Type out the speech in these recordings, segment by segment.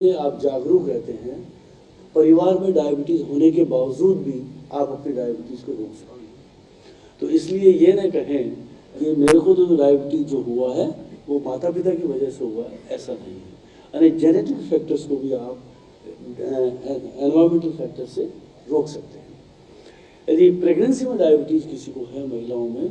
आप जागरूक रहते हैं, परिवार में डायबिटीज़ होने के बावजूद भी आप अपनी डायबिटीज़ को रोक सकते हैं। तो इसलिए ये न कहें कि मेरे को तो डायबिटीज़ जो हुआ है वो माता पिता की वजह से हुआ है, ऐसा नहीं है। यानी जेनेटिक फैक्टर्स को भी आप एनवायरमेंटल फैक्टर से रोक सकते हैं। यदि प्रेगनेंसी में डायबिटीज़ किसी को है महिलाओं में,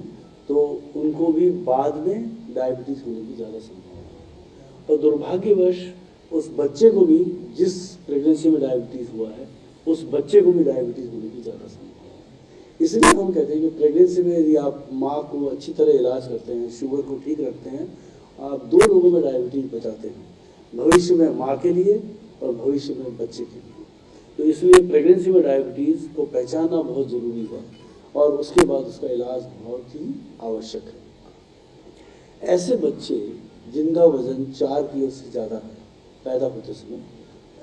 तो उनको भी बाद में डायबिटीज़ होने की ज़्यादा संभावना है। और दुर्भाग्यवश उस बच्चे को भी, जिस प्रेगनेंसी में डायबिटीज़ हुआ है, उस बच्चे को भी डायबिटीज़ होने की ज़्यादा संभावना है। इसलिए हम कहते हैं कि प्रेगनेंसी में यदि आप माँ को अच्छी तरह इलाज करते हैं, शुगर को ठीक रखते हैं, आप 2 लोगों में डायबिटीज़ बचाते हैं, भविष्य में माँ के लिए और भविष्य में बच्चे के लिए। तो इसलिए प्रेगनेंसी में डायबिटीज़ को पहचानना बहुत ज़रूरी है और उसके बाद उसका इलाज बहुत ही आवश्यक है। ऐसे बच्चे जिनका वज़न 4 किलो से ज़्यादा है पैदा होते समय,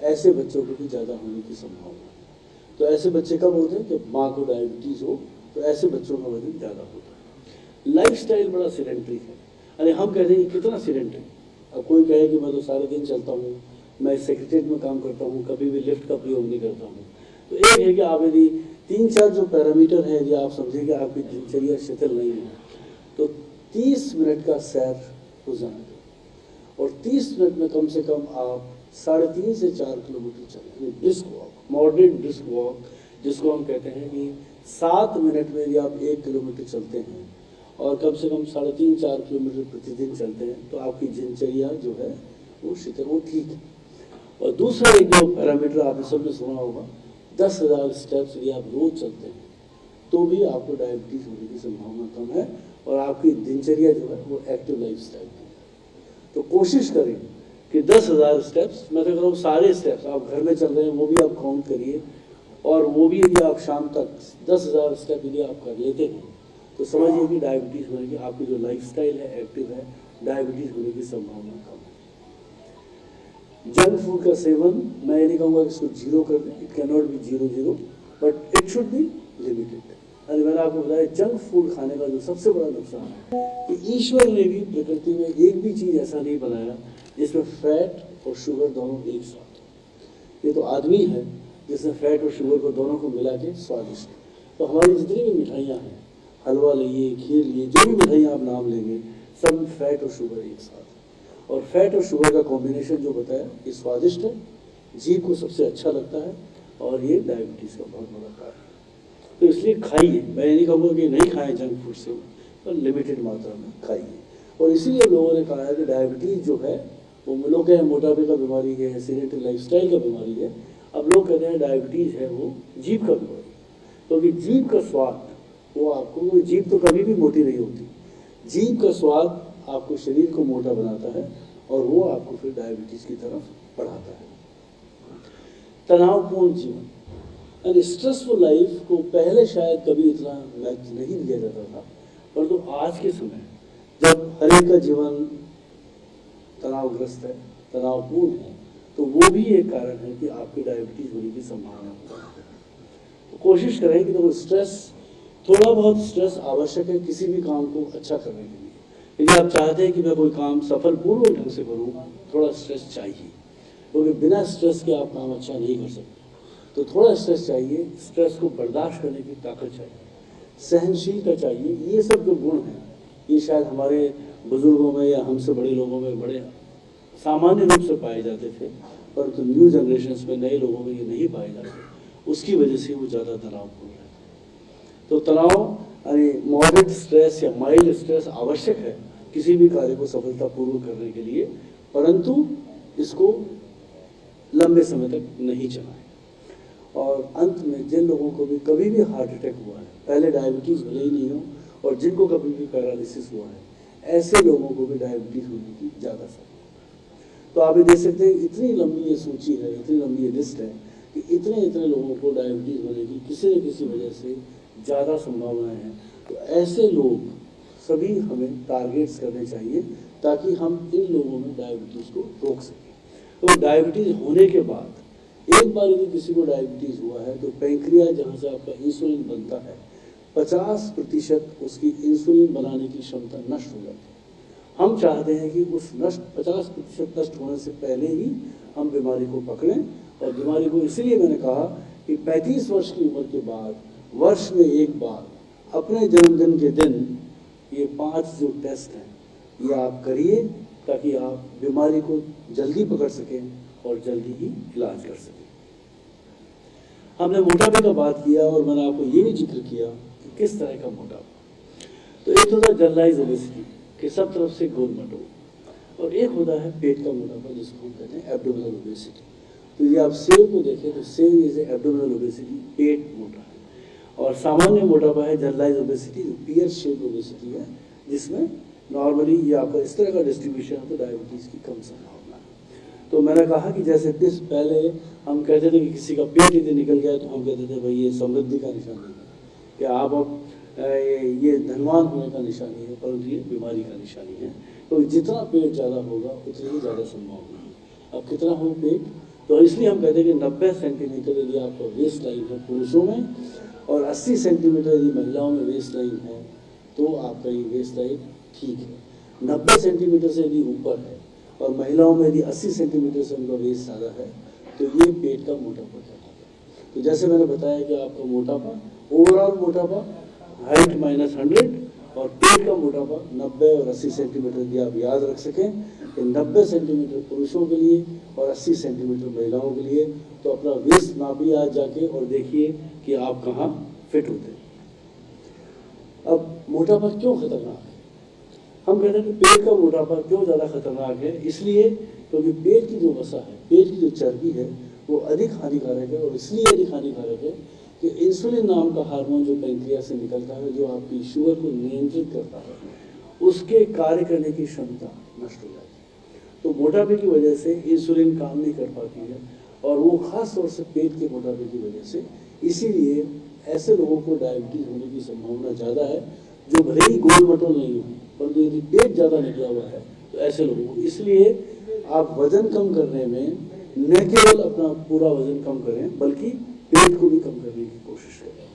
ऐसे बच्चों को भी ज़्यादा होने की संभावना है। तो ऐसे बच्चे कब होते हैं? जब माँ को डायबिटीज़ हो, तो ऐसे बच्चों का वजन ज़्यादा होता है। लाइफस्टाइल बड़ा सिडेंट्री है। अरे हम कहते हैं कि कितना सिडेंट्री। अब कोई कहे कि मैं तो सारा दिन चलता हूँ, मैं सेक्रेटरीट में काम करता हूँ, कभी भी लिफ्ट का प्रयोग नहीं करता हूँ। तो एक है कि आप यदि 3-4 जो पैरामीटर है, यदि आप समझें कि आपकी दिनचर्या शिथिल नहीं है, तो 30 मिनट का सैर रोजाना करें और 30 मिनट में कम से कम आप 3.5 से 4 किलोमीटर चलें। Brisk walk, moderate brisk walk, जिसको हम कहते हैं कि 7 मिनट में यदि आप 1 किलोमीटर चलते हैं और कम से कम 3.5-4 किलोमीटर प्रतिदिन चलते हैं, तो आपकी दिनचर्या जो है वो शिथिल, वो ठीक है। और दूसरा एक जो पैरामीटर आपने सबने सुना होगा, 10,000 स्टेप्स यदि आप रोज चलते हैं, तो भी आपको डायबिटीज़ होने की संभावना कम है और आपकी दिनचर्या जो है वो एक्टिव लाइफ स्टाइल है। तो कोशिश करें कि 10,000 स्टेप्स, मैं तो कह रहा हूँ सारे स्टेप्स आप घर में चल रहे हैं वो भी आप काउंट करिए, और वो भी यदि आप शाम तक 10,000 स्टेप यदि आप कर लेते हैं, तो समझिए कि डायबिटीज़ होने की, आपकी जो लाइफस्टाइल है एक्टिव है, डायबिटीज़ होने की संभावना कम है। जंक फूड का सेवन, मैं ये नहीं कहूँगा कि इसको जीरो कर दें, it can not be 0-0, but it should be limited. अरे मैंने आपको बताया, जंक फूड खाने का जो सबसे बड़ा नुकसान है कि ईश्वर ने भी प्रकृति में एक भी चीज़ ऐसा नहीं बनाया जिसमें फैट और शुगर दोनों एक साथ हो। ये तो आदमी है जिसने फैट और शुगर को दोनों को मिला के स्वादिष्ट। तो हमारी जितनी भी मिठाइयाँ हैं, हलवा लिए, खीर लिए, जो भी मिठाइयाँ आप नाम लेंगे, सब फैट और शुगर एक साथ है। और फैट और शुगर का कॉम्बिनेशन जो बताया, ये स्वादिष्ट है, जीभ को सबसे अच्छा लगता है और ये डायबिटीज़ का बहुत बड़ा कारण है। तो इसलिए खाइए, मैं नहीं कहूँगा कि नहीं खाएं जंक फूड से, पर लिमिटेड मात्रा में खाइए। और इसीलिए लोगों ने कहा है कि डायबिटीज़ जो है वो लोग कहें मोटापे का बीमारी है, सीडेंटरी लाइफस्टाइल का बीमारी है। अब लोग कहते हैं डायबिटीज़ है वो जीभ का बीमारी, क्योंकि जीभ का स्वाद वो आपको, जीभ तो कभी भी मोटी नहीं होती, जीभ का स्वाद आपको शरीर को मोटा बनाता है और वो आपको फिर डायबिटीज़ की तरफ बढ़ाता है। तनावपूर्ण जीवन, यानी स्ट्रेसफुल लाइफ को पहले शायद कभी इतना महत्व नहीं दिया जाता था, परंतु आज के समय जब हर एक का जीवन तनावग्रस्त है, तनावपूर्ण है, तो वो भी एक कारण है कि आपकी डायबिटीज़ होने की संभावना है। तो कोशिश करें कि तो स्ट्रेस, थोड़ा बहुत स्ट्रेस आवश्यक है किसी भी काम को अच्छा करने के लिए। यदि आप चाहते हैं कि मैं कोई काम सफलपूर्वक ढंग से करूँ, थोड़ा स्ट्रेस चाहिए, क्योंकि बिना स्ट्रेस के आप काम अच्छा नहीं कर सकते। तो थोड़ा स्ट्रेस चाहिए, स्ट्रेस को बर्दाश्त करने की ताकत चाहिए, सहनशीलता चाहिए। ये सब जो गुण हैं, ये शायद हमारे बुजुर्गों में या हमसे बड़े लोगों में बड़े सामान्य रूप से पाए जाते थे, परंतु न्यू जनरेशन्स में, नए लोगों में ये नहीं पाए जाते। उसकी वजह से वो ज़्यादा तनावपूर्ण है। तो तनाव, यानी मॉडरेट स्ट्रेस या माइल्ड स्ट्रेस आवश्यक है किसी भी कार्य को सफलतापूर्वक करने के लिए, परंतु इसको लंबे समय तक नहीं चलाएं। और अंत में जिन लोगों को भी कभी भी हार्ट अटैक हुआ है, पहले डायबिटीज़ भले ही नहीं हो, और जिनको कभी भी पैरालिसिस हुआ है, ऐसे लोगों को भी डायबिटीज़ होने की ज़्यादा संभावना। तो आप ये देख सकते हैं, इतनी लंबी ये सूची है, इतनी लंबी ये लिस्ट है कि इतने लोगों को डायबिटीज़ होने की किसी न किसी वजह से ज़्यादा संभावनाएं हैं। तो ऐसे लोग सभी हमें टारगेट्स करने चाहिए ताकि हम इन लोगों में डायबिटीज़ को रोक सकें। तो डायबिटीज़ होने के बाद एक बार यदि किसी को डायबिटीज़ हुआ है, तो पैंक्रियाज जहाँ से आपका इंसुलिन बनता है, 50% उसकी इंसुलिन बनाने की क्षमता नष्ट हो जाती है हम चाहते हैं कि उस 50% नष्ट होने से पहले ही हम बीमारी को पकड़ें। और बीमारी को इसलिए मैंने कहा कि 35 वर्ष की उम्र के बाद वर्ष में एक बार अपने जन्मदिन के दिन ये 5 जो टेस्ट हैं ये आप करिए, ताकि आप बीमारी को जल्दी पकड़ सकें और जल्दी ही इलाज कर सकें। हमने मोटापे का बात किया और मैंने आपको ये भी जिक्र किया कि किस तरह का मोटापा। तो एक होता है जनरलाइज ओबेसिटी कि सब तरफ से गोल मटो, और एक होता है पेट का मोटापा जिसको हम कहते हैं एब्डोमिनल ओबेसिटी। तो ये आप सेव को देखें तो सेव इज एब्डोमिनल ओबेसिटी, पेट मोटा है। और सामान्य मोटापा है जनरलाइज ओबेसिटी जो पियर शेप ओबेसिटी है, जिसमें नॉर्मली ये आपका इस तरह का डिस्ट्रीब्यूशन है तो डायबिटीज़ की कम संभावना है। तो मैंने कहा कि जैसे पहले हम कहते थे कि किसी का पेट यदि निकल गया तो हम कहते थे भाई ये समृद्धि का निशानी है, कि आप अब ये धनवान होने का निशानी है, परंतु ये बीमारी का निशानी है। तो जितना पेट ज़्यादा होगा उतनी ही ज़्यादा संभावना है। अब कितना हो पेट, तो इसलिए हम कहते हैं कि 90 सेंटीमीटर यदि आपका वेस्ट लाइन है पुरुषों में और 80 सेंटीमीटर यदि महिलाओं में वेस्ट लाइन है तो आपका ये वेस्ट लाइन ठीक है। 90 सेंटीमीटर से यदि ऊपर है और महिलाओं में यदि 80 सेंटीमीटर से उनका वेस्ट ज़्यादा है तो ये पेट का मोटापा कहलाता है। तो जैसे मैंने बताया कि आपका मोटापा, ओवरऑल मोटापा हाइट -100 और पेट का मोटापा 90 और 80 सेंटीमीटर यदि आप याद रख सकें कि 90 सेंटीमीटर पुरुषों के लिए और 80 सेंटीमीटर महिलाओं के लिए, तो अपना वेस्ट नापिए आज जाके और देखिए कि आप कहाँ फिट होते हैं। अब मोटापा क्यों खतरनाक है? हम कहते हैं कि पेट का मोटापा क्यों ज़्यादा खतरनाक है, इसलिए क्योंकि पेट की जो वसा है, पेट की जो चर्बी है वो अधिक हानिकारक है। और इसलिए अधिक हानिकारक है कि इंसुलिन नाम का हार्मोन जो पैंक्रियास से निकलता है, जो आपकी शुगर को नियंत्रित करता है, उसके कार्य करने की क्षमता नष्ट हो जाती है। तो मोटापे की वजह से इंसुलिन काम नहीं कर पाती है, और वो खास तौर से पेट के मोटापे की वजह से। इसीलिए ऐसे लोगों को डायबिटीज होने की संभावना ज़्यादा है, जो भले ही गोल मटोल नहीं हो, परंतु यदि पेट ज़्यादा निकला हुआ है तो ऐसे लोगों को। इसलिए आप वजन कम करने में न केवल अपना पूरा वजन कम करें, बल्कि पेट को भी कम करने की कोशिश करें।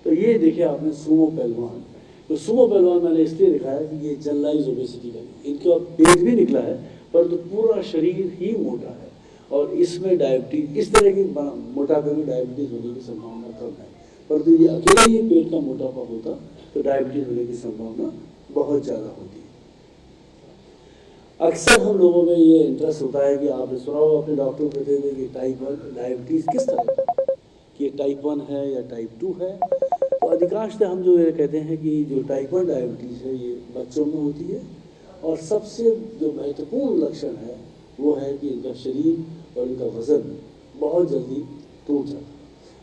तो ये देखिए आपने सुमो पहलवान, तो सुमो पहलवान मैंने इसलिए दिखाया कि ये जनरलाइज ओबेसिटी का, इनका पेट भी निकला है परंतु पूरा शरीर ही मोटा है, और इसमें डायबिटीज, इस तरह की मोटापे में डायबिटीज होने की संभावना कम है। परंतु ये अकेला ही पेट का मोटापा होता तो डायबिटीज होने की संभावना बहुत ज़्यादा होती है। अक्सर हम लोगों में ये इंटरेस्ट होता है कि आपने सुना होगा अपने डॉक्टर को कहते हैं कि टाइप 1 डायबिटीज़ किस तरह का, कि टाइप 1 है या टाइप 2 है। तो अधिकांशतः हम जो ये कहते हैं कि जो टाइप 1 डायबिटीज़ है ये बच्चों में होती है, और सबसे जो महत्वपूर्ण लक्षण है वो है कि इनका शरीर और इनका वज़न बहुत जल्दी टूट जाता है,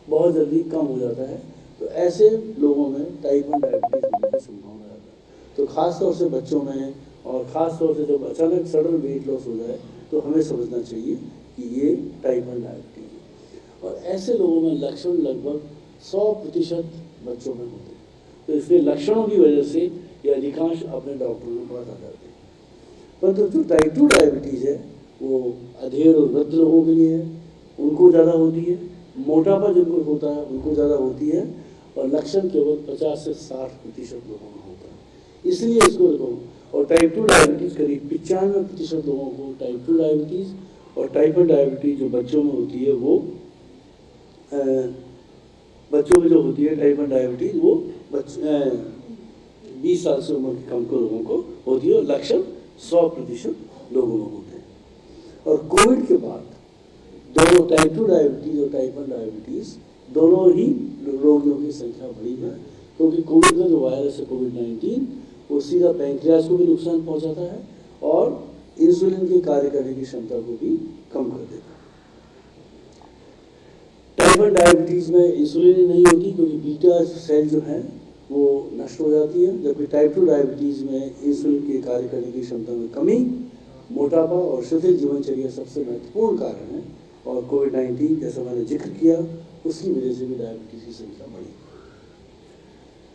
बहुत जल्दी कम हो जाता है। तो ऐसे लोगों में टाइप 1 डायबिटीज़ होने की संभावना ज़्यादा है। तो ख़ास तौर से बच्चों में, और ख़ास तौर से जब अचानक सडन वेट लॉस हो जाए तो हमें समझना चाहिए कि ये टाइप 1 डायबिटीज़ है। और ऐसे लोगों में लक्षण लगभग 100% बच्चों में होते हैं। तो इसलिए लक्षणों की वजह से ये अधिकांश अपने डॉक्टरों के पास आ जाते हैं। परंतु जो टाइप 2 डायबिटीज़ है वो अधेड़ और वृद्ध लोगों के लिए है, उनको ज़्यादा होती है। मोटापा जिनको होता है उनको ज़्यादा होती है, और लक्षण केवल 50 से 60% लोगों में होता है। इसलिए इसको देखो, और टाइप 2 डायबिटीज़ करीब 95% लोगों को टाइप 2 डायबिटीज़, और टाइप 1 डायबिटीज़ जो बच्चों में होती है वो बच्चों में जो होती है टाइप 1 डायबिटीज़ वो 20 साल से उम्र के कम के लोगों को होती है, और लक्षण 100% लोगों में होते हैं। और कोविड के बाद दोनों टाइप 2 डायबिटीज़ और टाइप 1 डायबिटीज़ दोनों ही रोगियों की संख्या बढ़ी है, क्योंकि कोविड का जो वायरस है कोविड-19 वो सीधा पैंक्रियास को भी नुकसान पहुंचाता है और इंसुलिन के कार्य करने की क्षमता को भी कम कर देता है। टाइप 1 डायबिटीज़ में इंसुलिन ही नहीं होती, क्योंकि बीटा सेल जो है वो नष्ट हो जाती है, जबकि टाइप 2 डायबिटीज़ में इंसुलिन के कार्य करने की क्षमता में कमी, मोटापा और शिथिल जीवनचर्या सबसे महत्वपूर्ण कारण है। और कोविड-19 जैसा मैंने जिक्र किया उसकी वजह से भी डायबिटीज़ की संख्या बढ़ी।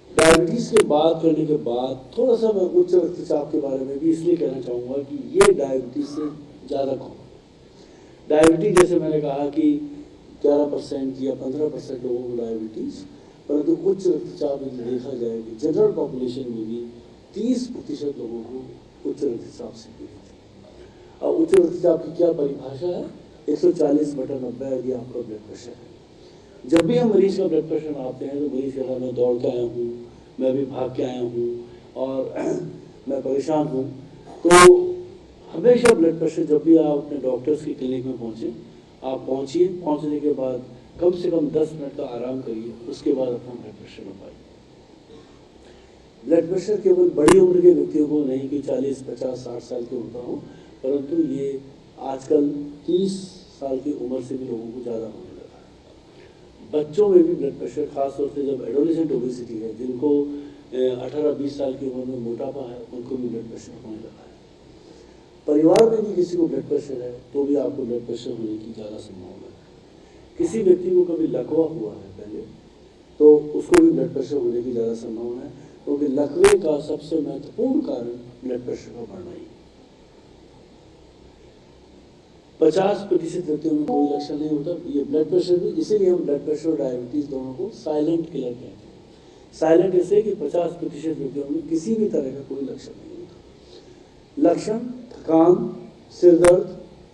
डायबिटीज़ के बात करने के बाद थोड़ा सा मैं उच्च रक्तचाप के बारे में भी इसलिए कहना चाहूँगा कि ये डायबिटीज़ से ज़्यादा कौन, डायबिटीज़ जैसे मैंने कहा कि 11% या 15% लोगों को डायबिटीज़, परंतु उच्च रक्तचाप यदि देखा जाए कि जनरल पॉपुलेशन में भी 30% लोगों को उच्च रक्तचाप से पीड़ित है। अब उच्च रक्तचाप की क्या परिभाषा है? 140/90 यदि आपका ब्लड प्रेशर है। जब भी हम मरीज का ब्लड प्रेशर नापते हैं तो मरीज कहता है मैं दौड़ के आया हूँ, मैं भी भाग के आया हूँ और मैं परेशान हूँ। तो हमेशा ब्लड प्रेशर जब भी आप अपने डॉक्टर्स की क्लिनिक में पहुँचे, आप पहुँचिए, पहुँचने के बाद कम से कम 10 मिनट का आराम करिए, उसके बाद अपना ब्लड प्रेशर नापाइए। ब्लड प्रेशर केवल बड़ी उम्र के व्यक्तियों को नहीं कि 40, 50, 60 साल के उम्र का हो, परंतु ये आजकल 30 साल की उम्र से भी लोगों को ज़्यादा होने लगा है। बच्चों में भी ब्लड प्रेशर, खासतौर से जब एडोलेसेंट ओबेसिटी है, जिनको 18-20 साल की उम्र में मोटापा है, उनको भी ब्लड प्रेशर होने लगा है। परिवार में भी किसी को ब्लड प्रेशर है तो भी आपको ब्लड प्रेशर होने की ज़्यादा संभावना है। किसी व्यक्ति को कभी लकवा हुआ है पहले, तो उसको भी ब्लड प्रेशर होने की ज़्यादा संभावना है, क्योंकि लकवे का सबसे महत्वपूर्ण कारण ब्लड प्रेशर का बढ़ना ही है। 50% व्यक्तियों में कोई लक्षण नहीं होता ये ब्लड प्रेशर भी, इसीलिए हम ब्लड प्रेशर और डायबिटीज दोनों को साइलेंट किलर कहते हैं। साइलेंट इसलिए कि 50% व्यक्तियों में किसी भी तरह का कोई लक्षण नहीं होता। लक्षण थकान, सिर दर्द,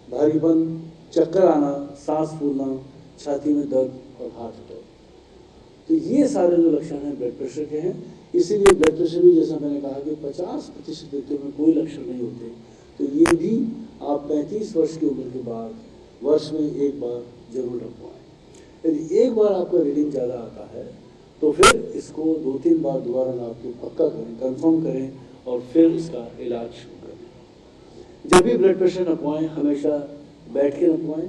भारीपन, चक्कर आना, सांस फूलना, छाती में दर्द और हार्ट अटैक, तो ये सारे जो लक्षण हैं ब्लड प्रेशर के हैं। इसीलिए ब्लड प्रेशर भी, जैसा मैंने कहा कि 50% व्यक्तियों में कोई लक्षण नहीं होते, तो ये भी आप 35 वर्ष की उम्र के बाद वर्ष में एक बार जरूर रखवाएं। यदि एक बार आपका रीडिंग ज़्यादा आता है तो फिर इसको 2-3 बार दोबारा नाप के पक्का करें, कंफर्म करें और फिर इसका इलाज शुरू करें। जब भी ब्लड प्रेशर नपवाएं हमेशा बैठ के नपवाएं,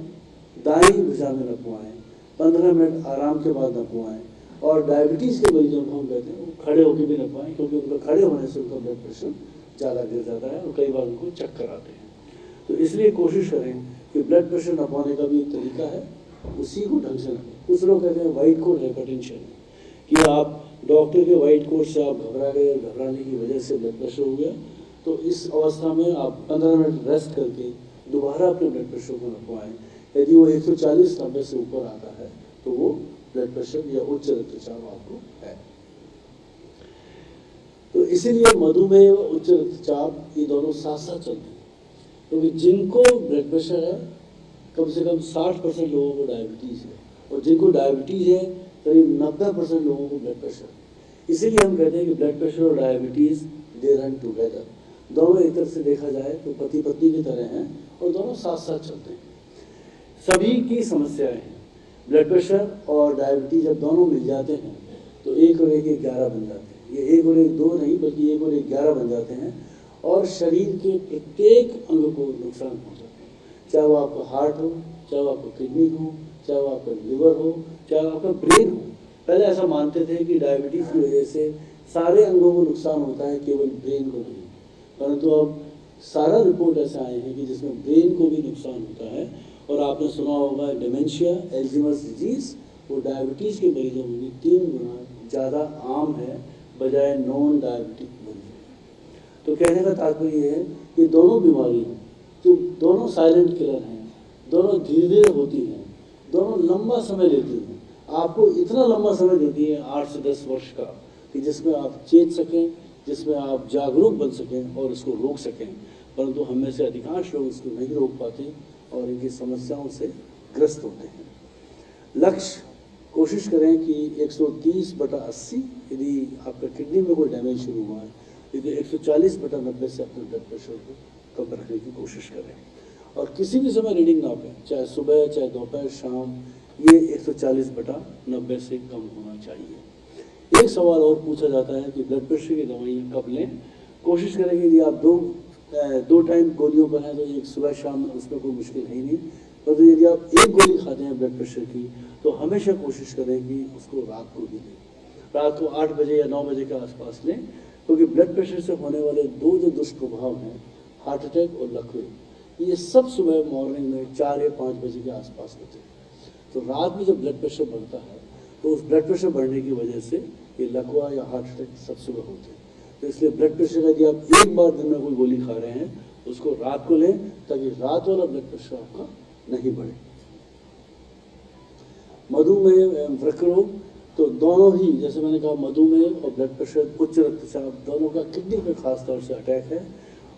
दाईं भुजा में नपवाएं, 15 मिनट आराम के बाद नपवाएं। और डायबिटीज़ के मरीजों को हम कहते हैं वो खड़े होकर भी नपवाएं, क्योंकि उनका खड़े होने से उनका ब्लड प्रेशर ज़्यादा गिर जाता है और कई बार उनको चक्कर आते हैं। तो इसलिए कोशिश करें कि ब्लड प्रेशर नपाने का भी एक तरीका है, उसी को ढंग से नपें। कुछ लोग कहते हैं वाइट कोट हाइपरटेंशन, कि आप डॉक्टर के वाइट कोट से आप घबरा गए, घबराने की वजह से ब्लड प्रेशर हो गया, तो इस अवस्था में आप 15 मिनट रेस्ट करके दोबारा अपने ब्लड प्रेशर को नपवाएं। यदि वो 140/90 से ऊपर आता है तो वो ब्लड प्रेशर या उच्च रक्तचाप आपको है। तो इसीलिए मधुमेह और उच्च रक्तचाप ये दोनों साथ साथ चलते हैं, क्योंकि जिनको ब्लड प्रेशर है कम से कम 60% लोगों को डायबिटीज़ है, और जिनको डायबिटीज़ है करीब 90% लोगों को ब्लड प्रेशर है। इसीलिए हम कहते हैं कि ब्लड प्रेशर और डायबिटीज़ दे रन टुगेदर। दोनों एक तरफ से देखा जाए तो पति पत्नी की तरह हैं और दोनों साथ साथ चलते हैं। सभी की समस्याएं हैं। ब्लड प्रेशर और डायबिटीज जब दोनों मिल जाते हैं तो 1 और 1 11 बन जाते हैं। ये 1 और 1 2 नहीं, बल्कि 1 और 1 11 बन जाते हैं और शरीर के प्रत्येक अंग को नुकसान पहुंचाते हैं। चाहे वो आपका हार्ट हो, चाहे वो आपका किडनी हो, चाहे वो आपका लिवर हो, चाहे वो आपका ब्रेन हो। पहले ऐसा मानते थे कि डायबिटीज़ की वजह से सारे अंगों को नुकसान होता है, केवल ब्रेन को नहीं, परंतु अब सारा रिपोर्ट ऐसे आए हैं कि जिसमें ब्रेन को भी नुकसान होता है। और आपने सुना होगा डिमेंशिया, एल्जीमर्स डिजीज़, वो डायबिटीज़ के मरीजों में भी 3 गुना ज़्यादा आम है बजाय नॉन डायबिटिक मरीजों। तो कहने का तात्पर्य है कि दोनों बीमारी हैं, जो दोनों साइलेंट किलर हैं, दोनों धीरे धीरे होती हैं, दोनों लंबा समय लेती हैं। आपको इतना लंबा समय देती है 8 से 10 वर्ष का, कि जिसमें आप चेत सकें, जिसमें आप जागरूक बन सकें और इसको रोक सकें। परंतु हम में से अधिकांश लोग इसको नहीं रोक पाते और इनकी समस्याओं से ग्रस्त होते हैं। लक्ष्य कोशिश करें कि 130/80, यदि आपका किडनी में कोई डैमेज शुरू हुआ है, यदि 140/90 से अपने ब्लड प्रेशर को कम रखने की कोशिश करें। और किसी भी समय रीडिंग ना पाएं, चाहे सुबह, चाहे दोपहर, शाम, ये 140/90 से कम होना चाहिए। एक सवाल और पूछा जाता है कि ब्लड प्रेशर की दवाइयाँ कब लें। कोशिश करें कि यदि आप दो टाइम गोलियों पर हैं तो एक सुबह शाम, उसमें कोई मुश्किल है ही नहीं। परंतु यदि आप एक गोली खाते हैं ब्लड प्रेशर की, तो हमेशा कोशिश करें कि उसको रात को ही लें, रात को 8 बजे या 9 बजे के आसपास लें, क्योंकि ब्लड प्रेशर से होने वाले 2 जो दुष्प्रभाव हैं, हार्ट अटैक और लकवे, ये सब सुबह मॉर्निंग में 4 या 5 बजे के आसपास होते हैं। तो रात में जब ब्लड प्रेशर बढ़ता है तो उस ब्लड प्रेशर बढ़ने की वजह से ये लकवा या हार्ट अटैक सब सुबह होते हैं। तो इसलिए ब्लड प्रेशर यदि आप एक बार दिन में कोई गोली खा रहे हैं, उसको रात को लें, ताकि रात वाला ब्लड प्रेशर आपका नहीं बढ़े। मधुमेह एवं वृक्क रोग, तो दोनों ही, जैसे मैंने कहा, मधुमेह और ब्लड प्रेशर, उच्च रक्तचाप, दोनों का किडनी पे खास तौर से अटैक है।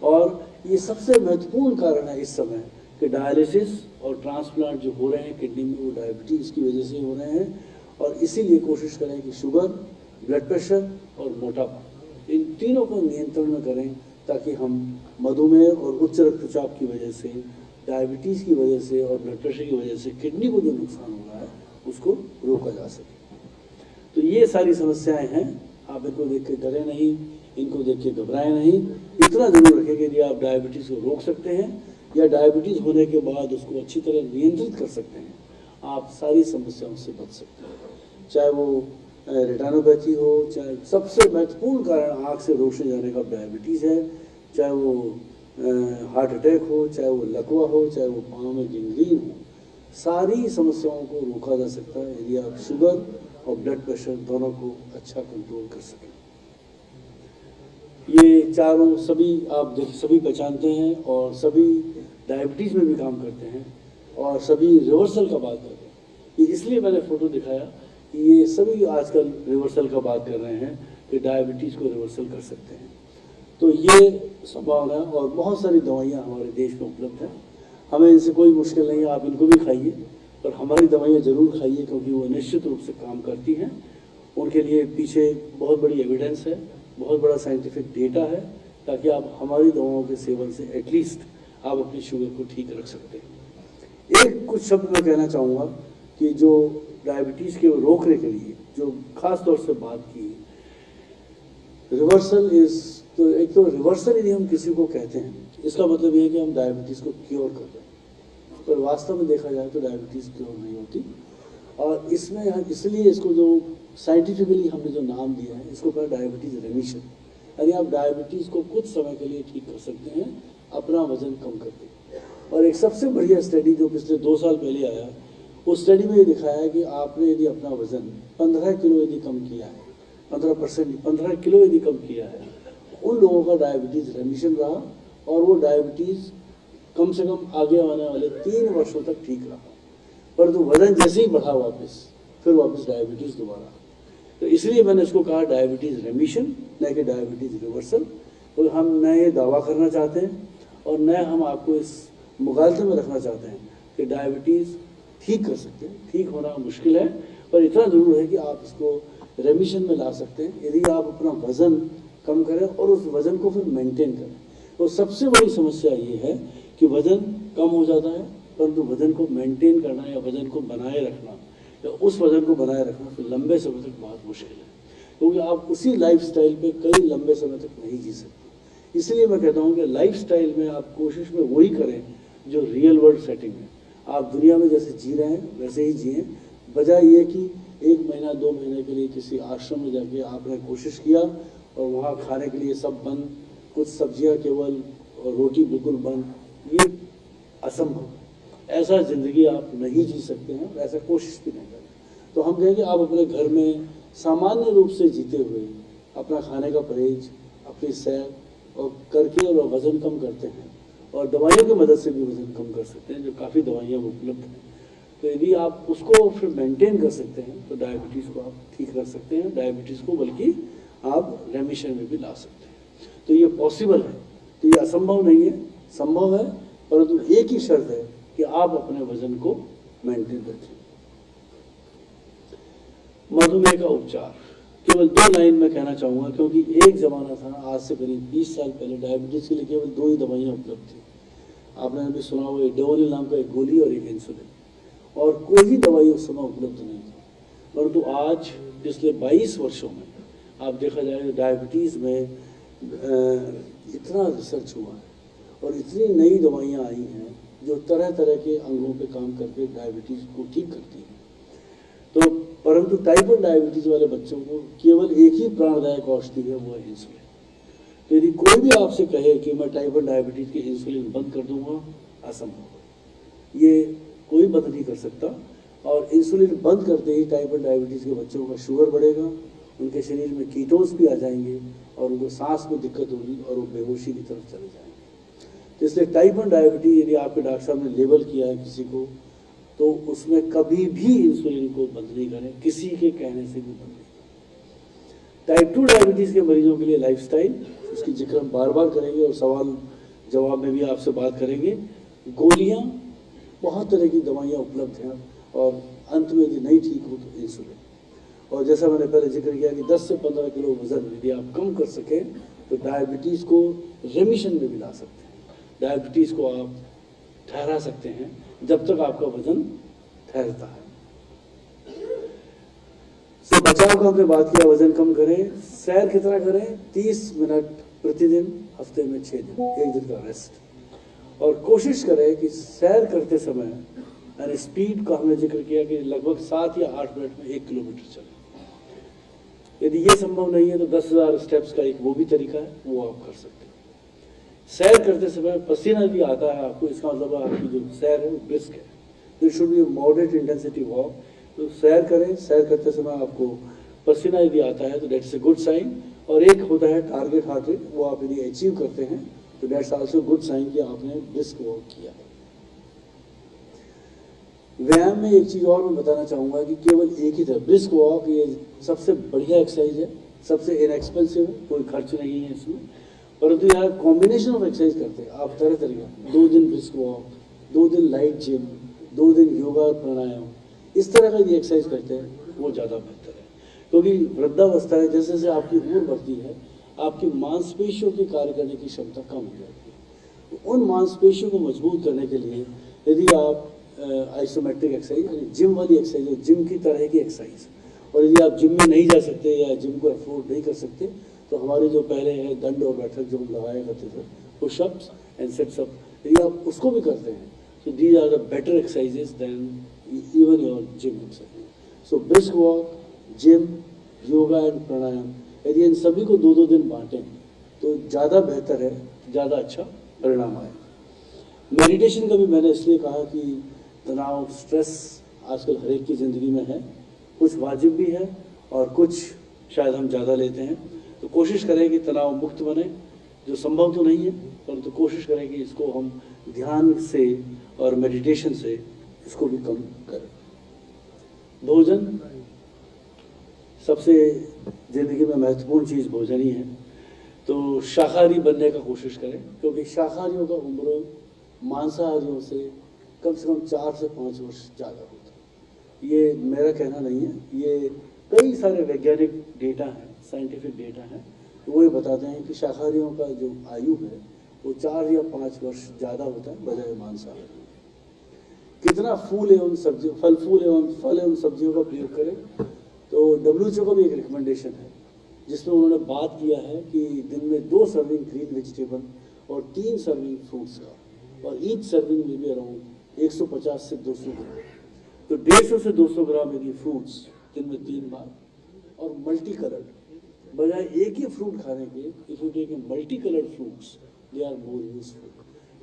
और ये सबसे महत्वपूर्ण कारण है इस समय कि डायलिसिस और ट्रांसप्लांट जो हो रहे हैं किडनी में, वो डायबिटीज़ की वजह से हो रहे हैं। और इसीलिए कोशिश करें कि शुगर, ब्लड प्रेशर और मोटापा, इन तीनों को नियंत्रण में करें, ताकि हम मधुमेह और उच्च रक्तचाप की वजह से, डायबिटीज़ की वजह से और ब्लड प्रेशर की वजह से किडनी को जो नुकसान हो रहा है उसको रोका जा सके। तो ये सारी समस्याएं हैं। आप इनको देख के डरे नहीं, इनको देख के घबराएं नहीं। इतना जरूर रखें कि यदि आप डायबिटीज़ को रोक सकते हैं या डायबिटीज़ होने के बाद उसको अच्छी तरह नियंत्रित कर सकते हैं, आप सारी समस्याओं से बच सकते हैं। चाहे वो रेटिनोपैथी हो, चाहे सबसे महत्वपूर्ण कारण आँख से रोशनी जाने का डायबिटीज़ है, चाहे वो हार्ट अटैक हो, चाहे वो लकवा हो, चाहे वो पाँव में गैंग्रीन हो, सारी समस्याओं को रोका जा सकता है यदि आप शुगर और ब्लड प्रेशर दोनों को अच्छा कंट्रोल कर सकें। ये चारों सभी आप सभी पहचानते हैं और सभी डायबिटीज़ में भी काम करते हैं और सभी रिवर्सल का बात करते हैं। ये इसलिए मैंने फ़ोटो दिखाया कि ये सभी आजकल रिवर्सल का बात कर रहे हैं कि डायबिटीज़ को रिवर्सल कर सकते हैं। तो ये संभावना है और बहुत सारी दवाइयाँ हमारे देश में उपलब्ध हैं। हमें इनसे कोई मुश्किल नहीं है, आप इनको भी खाइए, पर हमारी दवाइयाँ ज़रूर खाइए, क्योंकि वो निश्चित रूप से काम करती हैं। उनके लिए पीछे बहुत बड़ी एविडेंस है, बहुत बड़ा साइंटिफिक डेटा है, ताकि आप हमारी दवाओं के सेवन से एटलीस्ट आप अपनी शुगर को ठीक रख सकते हैं। एक कुछ शब्द मैं कहना चाहूँगा कि जो डायबिटीज़ के रोकने के लिए जो खास तौर से बात की, रिवर्सल इज़, तो एक तो रिवर्सल यदि हम किसी को कहते हैं, इसका मतलब ये है कि हम डायबिटीज़ को क्योर कर रहे हैं, पर वास्तव में देखा जाए तो डायबिटीज़ क्योर नहीं होती। और इसमें इसलिए इसको जो साइंटिफिकली हमने जो नाम दिया है, इसको कहा डायबिटीज़ रेमिशन। यानी आप डायबिटीज़ को कुछ समय के लिए ठीक कर सकते हैं अपना वजन कम करके। और एक सबसे बढ़िया स्टडी जो पिछले 2 साल पहले आया, उस स्टडी में ये दिखाया है कि आपने यदि अपना वजन 15 किलो यदि कम किया है, 15 किलो यदि कम किया है, उन लोगों का डायबिटीज़ रेमिशन रहा और वो डायबिटीज़ कम से कम आगे आने वाले 3 वर्षों तक ठीक रहा। परंतु वजन जैसे ही बढ़ा वापस, फिर वापस डायबिटीज़ दोबारा। तो इसलिए मैंने इसको कहा डायबिटीज़ रेमिशन, न कि डायबिटीज़ रिवर्सल। तो हम न ये दावा करना चाहते हैं और न हम आपको इस मुगालते में रखना चाहते हैं कि डायबिटीज़ ठीक कर सकते हैं। ठीक होना मुश्किल है, पर इतना ज़रूर है कि आप इसको रेमिशन में ला सकते हैं यदि आप अपना वज़न कम करें और उस वज़न को फिर मेंटेन करें। तो सबसे बड़ी समस्या ये है कि वज़न कम हो जाता है, परंतु वज़न को मेंटेन करना या वज़न को बनाए रखना या उस वज़न को बनाए रखना फिर लंबे समय तक बहुत मुश्किल है, क्योंकि आप उसी लाइफस्टाइल पे कई लंबे समय तक नहीं जी सकते। इसलिए मैं कहता हूँ कि लाइफस्टाइल में आप कोशिश में वही करें जो रियल वर्ल्ड सेटिंग है। आप दुनिया में जैसे जी रहे हैं वैसे ही जिएँ, बजाय ये कि 1 महीना 2 महीने के लिए किसी आश्रम में जाके आपने कोशिश किया और वहाँ खाने के लिए सब बंद, कुछ सब्जियाँ केवल और रोटी बिल्कुल बंद। ये असंभव, ऐसा ज़िंदगी आप नहीं जी सकते हैं, ऐसा कोशिश भी नहीं करें। तो हम कहेंगे आप अपने घर में सामान्य रूप से जीते हुए अपना खाने का परहेज, अपनी सैर और करके और वज़न कम करते हैं और दवाइयों की मदद से भी वज़न कम कर सकते हैं, जो काफ़ी दवाइयाँ उपलब्ध हैं। तो यदि आप उसको फिर मेंटेन कर सकते हैं तो डायबिटीज़ को आप ठीक रख सकते हैं, डायबिटीज़ को बल्कि आप रेमिशन में भी ला सकते हैं। तो ये पॉसिबल है, तो ये असंभव नहीं है, संभव है, परंतु एक ही शर्त है कि आप अपने वजन को मेंटेन रखें। मधुमेह का उपचार केवल 2 लाइन में कहना चाहूँगा, क्योंकि एक ज़माना था, आज से करीब 20 साल पहले डायबिटीज़ के लिए केवल 2 ही दवाइयाँ उपलब्ध थी। आपने अभी सुना हुआ इडोनिल नाम का एक गोली और एक इंसुलिन, और कोई भी दवाई उस समय उपलब्ध नहीं थी। परंतु आज पिछले 22 वर्षों में आप देखा जाए डायबिटीज़ में इतना रिसर्च हुआ है और इतनी नई दवाइयाँ आई हैं जो तरह तरह के अंगों पे काम करके डायबिटीज़ को ठीक करती हैं। तो परंतु टाइप 1 डायबिटीज़ वाले बच्चों को केवल एक ही प्राणदायक औषधि है, वो है इंसुलिन। तो यदि कोई भी आपसे कहे कि मैं टाइप 1 डायबिटीज़ की इंसुलिन बंद कर दूंगा, असंभव, ये कोई बंद नहीं कर सकता। और इंसुलिन बंद करते ही टाइप 1 डायबिटीज़ के बच्चों का शुगर बढ़ेगा, उनके शरीर में कीटोन्स भी आ जाएंगे और उनको सांस में दिक्कत होगी और वो बेहोशी की तरफ चले जाएंगे। तो इसलिए टाइप 1 डायबिटीज़ यदि आपके डॉक्टर साहब ने लेबल किया है किसी को तो उसमें कभी भी इंसुलिन को बंद नहीं करें, किसी के कहने से भी बंद नहीं। टाइप 2 डायबिटीज़ के मरीजों के लिए लाइफस्टाइल, इसकी जिक्र हम बार बार करेंगे और सवाल जवाब में भी आपसे बात करेंगे। गोलियां, बहुत तरह की दवाइयां उपलब्ध हैं और अंत में यदि नहीं ठीक हो तो इंसुलिन। और जैसा मैंने पहले जिक्र किया कि 10 से 15 किलो वजन यदि आप कम कर सकें तो डायबिटीज़ को रेमिशन में भी ला सकते हैं। डायबिटीज़ को आप ठहरा सकते हैं जब तक आपका वजन ठहरता है। तो बचाव का हमने बात किया, वजन कम करें, सैर कितना करें, 30 मिनट प्रतिदिन, हफ्ते में 6 दिन, 1 दिन का रेस्ट। और कोशिश करें कि सैर करते समय यानी स्पीड का हमने जिक्र किया कि लगभग 7 या 8 मिनट में 1 किलोमीटर चलें। यदि ये संभव नहीं है तो 10,000 स्टेप्स का एक वो भी तरीका है, वो आप कर सकते हैं। सैर करते समय पसीना भी आता है आपको, इसका मतलब आपकी जो सैर है वो ब्रिस्क है। It should be moderate intensity walk. तो सैर करें, सैर करते समय आपको पसीना यदि आता है तो दैट्स ए गुड साइन। और एक होता है टारगेट हार्ट रेट, वो आप यदि अचीव करते हैं तो दैट्स आल्सो गुड साइन कि आपने ब्रिस्क वॉक किया है। व्यायाम में एक चीज़ और मैं बताना चाहूँगा कि केवल एक ही था, ब्रिस्क वॉक, ये सबसे बढ़िया एक्सरसाइज है, सबसे इनएक्सपेंसिव है, कोई खर्च नहीं है इसमें। परंतु यहाँ कॉम्बिनेशन ऑफ एक्सरसाइज करते हैं आप तरह तरह का, 2 दिन ब्रिस्क वॉक, 2 दिन लाइट जिम, 2 दिन योगा और प्राणायाम, इस तरह का यदि एक्सरसाइज करते हैं वो ज़्यादा बेहतर है। क्योंकि वृद्धावस्था है, जैसे जैसे आपकी उम्र बढ़ती है आपकी मांसपेशियों की कार्य करने की क्षमता कम हो जाती है। तो उन मांसपेशियों को मजबूत करने के लिए यदि आप आइसोमेट्रिक एक्सरसाइज यानी जिम वाली एक्सरसाइज, जिम की तरह की एक्सरसाइज, और यदि आप जिम में नहीं जा सकते या जिम को अफोर्ड नहीं कर सकते तो हमारे जो पहले है दंड और बैठक जो हम लगाया करते थे, पुशअप्स एंड सेट्सअप, यदि आप उसको भी करते हैं तो these are the better exercises than even your gym exercise. So brisk walk, gym, yoga and pranayama, यदि इन सभी को 2-2 दिन बांटें तो ज़्यादा बेहतर है, ज़्यादा अच्छा परिणाम आए। मेडिटेशन का भी मैंने इसलिए कहा कि तनाव, स्ट्रेस आजकल हर एक की ज़िंदगी में है, कुछ वाजिब भी है और कुछ शायद हम ज़्यादा लेते हैं। तो कोशिश करें कि तनाव मुक्त बने, जो संभव तो नहीं है परंतु कोशिश करें कि इसको हम ध्यान से और मेडिटेशन से इसको भी कम करें। भोजन, सबसे ज़िंदगी में महत्वपूर्ण चीज़ भोजन ही है। तो शाकाहारी बनने का कोशिश करें, क्योंकि शाकाहारियों का उम्र मांसाहारियों से कम 4 से 5 वर्ष ज़्यादा होता है। ये मेरा कहना नहीं है, ये कई सारे वैज्ञानिक डेटा हैं, साइंटिफिक डेटा हैं, तो वो ये बताते हैं कि शाकाहारियों का जो आयु है वो 4 या 5 वर्ष ज़्यादा होता है बजाय मांसाहारी। कितना फूल एवं सब्जी, फल एवं सब्जियों का प्रयोग करें, तो WHO का भी एक रिकमेंडेशन है जिसमें उन्होंने बात किया है कि दिन में 2 सर्विंग ग्रीन वेजिटेबल और 3 सर्विंग फ्रूट्स का, और ईच सर्विंग में भी अराउंड 150 से 200 ग्राम। तो 150 से 200 ग्राम यदि फ्रूट्स दिन में 3 बार, और मल्टी कलर्ड, बजाय एक ही फ्रूट खाने के if you take multi coloured fruits they are more useful.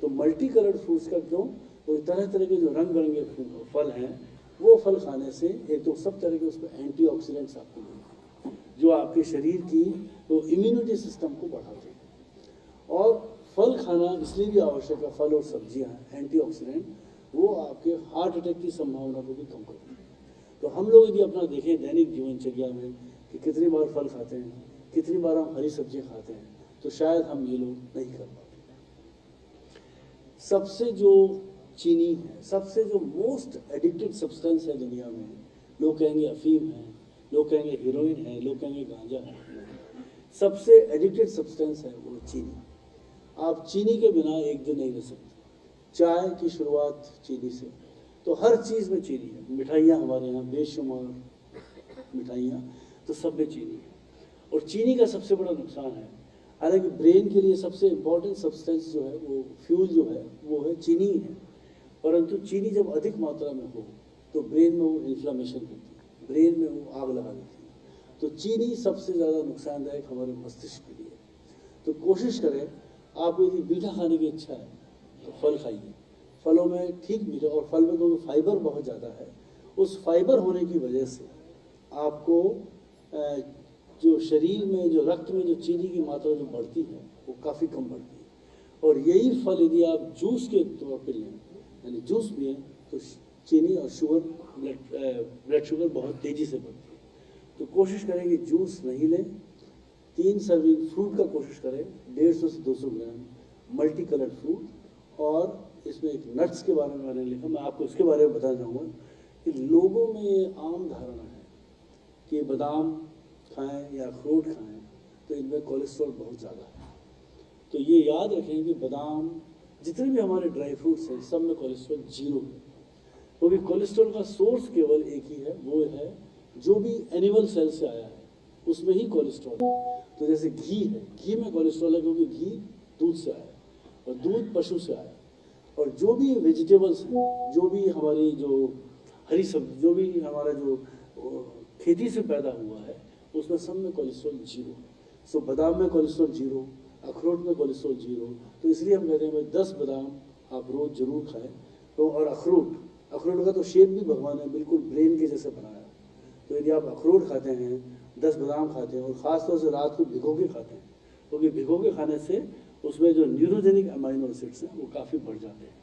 तो मल्टी कलर्ड फ्रूट्स का क्यों, तो तरह तरह के जो रंग बिरंगे फल हैं वो फल खाने से एक तो सब तरह के उसमें एंटीऑक्सीडेंट्स आपको मिलते हैं जो आपके शरीर की तो इम्यूनिटी सिस्टम को बढ़ाते हैं। और फल खाना इसलिए भी आवश्यक है, फल और सब्जियां एंटीऑक्सीडेंट, वो आपके हार्ट अटैक की संभावना को भी कम करती है। तो हम लोग यदि अपना देखें दैनिक जीवनचर्या में कि कितनी बार फल खाते हैं, कितनी बार हम हरी सब्जियां खाते हैं, तो शायद हम ये लोग नहीं कर पाते। सबसे जो चीनी है, सबसे जो मोस्ट एडिक्टेड सब्सटेंस है दुनिया में, लोग कहेंगे अफीम है, लोग कहेंगे हीरोइन है, लोग कहेंगे गांजा है, सबसे एडिक्टेड सब्सटेंस है वो चीनी। आप चीनी के बिना एक दिन नहीं रह सकते। चाय की शुरुआत चीनी से, तो हर चीज़ में चीनी है। मिठाइयाँ हमारे यहाँ बेशुमार मिठाइयाँ, तो सब में चीनी है। और चीनी का सबसे बड़ा नुकसान है, हालांकि ब्रेन के लिए सबसे इम्पोर्टेंट सब्सटेंस जो है वो फ्यूल जो है वो है चीनी ही है, परंतु चीनी जब अधिक मात्रा में हो तो ब्रेन में वो इन्फ्लामेशन होती है, ब्रेन में वो आग लगा देती है। तो चीनी सबसे ज़्यादा नुकसानदायक हमारे मस्तिष्क के लिए। तो कोशिश करें, आप यदि मीठा खाने की इच्छा है तो फल खाइए, फलों में ठीक मीठा, और फल में क्योंकि फाइबर बहुत ज़्यादा है, उस फाइबर होने की वजह से आपको जो शरीर में जो रक्त में जो चीनी की मात्रा जो बढ़ती है वो काफ़ी कम बढ़ती है। और यही फल यदि आप जूस के तौर पर लें, यानी जूस पिएं, तो चीनी और शुगर, ब्लड शुगर बहुत तेज़ी से बढ़ती है। तो कोशिश करें कि जूस नहीं लें। 3 सर्विंग फ्रूट का कोशिश करें, 150 से 200 ग्राम मल्टी कलर्ड फ्रूट। और इसमें एक नट्स के बारे में मैंने लिखा, मैं आपको इसके बारे में बताना चाहूँगा कि लोगों में ये आम धारणा है कि बादाम खाएं या अखरोट खाएं तो इनमें कोलेस्ट्रॉल बहुत ज़्यादा है। तो ये याद रखें कि बादाम, जितने भी हमारे ड्राई फ्रूट्स हैं, सब में कोलेस्ट्रॉल 0 है, क्योंकि कोलेस्ट्रॉल का सोर्स केवल एक ही है, वो है जो भी एनिमल सेल से आया है उसमें ही कोलेस्ट्रॉल है। तो जैसे घी है, घी में कोलेस्ट्रॉल है क्योंकि घी दूध से आया और दूध पशु से आया। और जो भी वेजिटेबल्स हैं, जो भी हमारी जो हरी सब्जी, जो भी हमारा जो खेती से पैदा हुआ है, उसमें सब में कोलेस्ट्रॉल 0 है। सो बादाम में कोलेस्ट्रॉल 0, अखरोट में कोलेस्ट्रॉल 0। तो इसलिए हम कहते हैं भाई 10 बादाम आप रोज़ जरूर खाएं। तो और अखरोट का तो शेप भी भगवान ने बिल्कुल ब्रेन के जैसे बनाया। तो यदि आप अखरोट खाते हैं, 10 बादाम खाते हैं और ख़ासतौर से रात को भिगो के खाते हैं, क्योंकि भिगो के खाने से उसमें जो न्यूरोजेनिक अमाइनो एसिड्स हैं वो काफ़ी बढ़ जाते हैं,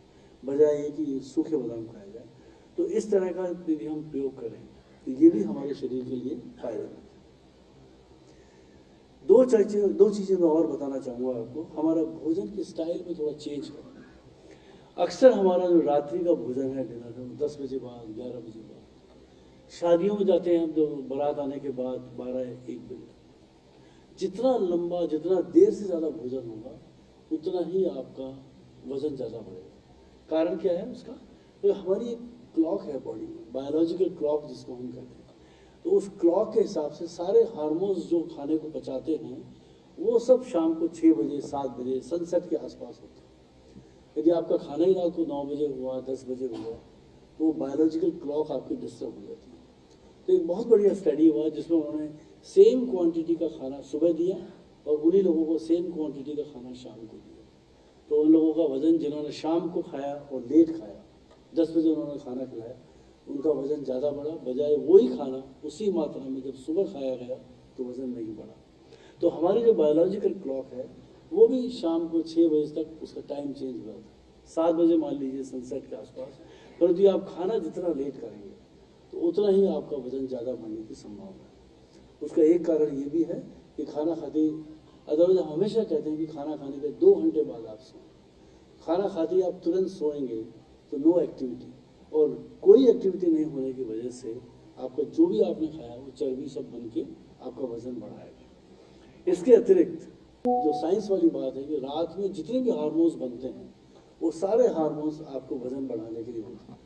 बजाय ये कि सूखे बादाम खाया जाए। तो इस तरह का यदि हम प्रयोग करें तो ये भी हमारे शरीर के लिए फायदेमंद है। दो चीज़ें मैं और बताना चाहूँगा आपको। हमारा भोजन के स्टाइल में थोड़ा चेंज करें। अक्सर हमारा जो रात्रि का भोजन है, डिनर है, 10 बजे बाद, 11 बजे बाद। शादियों में जाते हैं हम तो बारात आने के बाद 12-1 बजे। जितना लंबा, जितना देर से ज़्यादा भोजन होगा उतना ही आपका वज़न ज़्यादा बढ़ेगा। कारण क्या है उसका? तो हमारी एक क्लॉक है बॉडी में, बायोलॉजिकल क्लॉक जिसको हम कहते हैं। तो उस क्लॉक के हिसाब से सारे हार्मोन्स जो खाने को पचाते हैं वो सब शाम को 6 बजे, 7 बजे, सनसेट के आसपास होते हैं। यदि आपका खाना ही रात को 9 बजे हुआ, 10 बजे हुआ, तो वो बायोलॉजिकल क्लॉक आपकी डिस्टर्ब हो जाती है। तो एक बहुत बढ़िया स्टडी हुआ जिसमें उन्होंने सेम क्वांटिटी का खाना सुबह दिया और उन्हीं लोगों को सेम क्वांटिटी का खाना शाम को दिया। तो उन लोगों का वज़न, जिन्होंने शाम को खाया और लेट खाया, 10 बजे उन्होंने खाना खिलाया, उनका वज़न ज़्यादा बढ़ा, बजाय वही खाना उसी मात्रा में जब सुबह खाया गया तो वज़न नहीं बढ़ा। तो हमारी जो बायोलॉजिकल क्लॉक है वो भी शाम को 6 बजे तक उसका टाइम चेंज हुआ था, 7 बजे मान लीजिए सनसेट के आसपास। परंतु आप खाना जितना लेट करेंगे तो उतना ही आपका वज़न ज़्यादा बढ़ने की संभावना है। उसका एक कारण ये भी है कि खाना खाते, अदरवाइज हमेशा कहते हैं कि खाना खाने के 2 घंटे बाद आप सोएं। खाना खाते ही आप तुरंत सोएंगे तो नो एक्टिविटी, और कोई एक्टिविटी नहीं होने की वजह से आपका जो भी आपने खाया वो चर्बी सब बन के आपका वज़न बढ़ाएगा। इसके अतिरिक्त जो साइंस वाली बात है कि रात में जितने भी हार्मोन्स बनते हैं वो सारे हार्मोन्स आपको वज़न बढ़ाने के लिए होते हैं।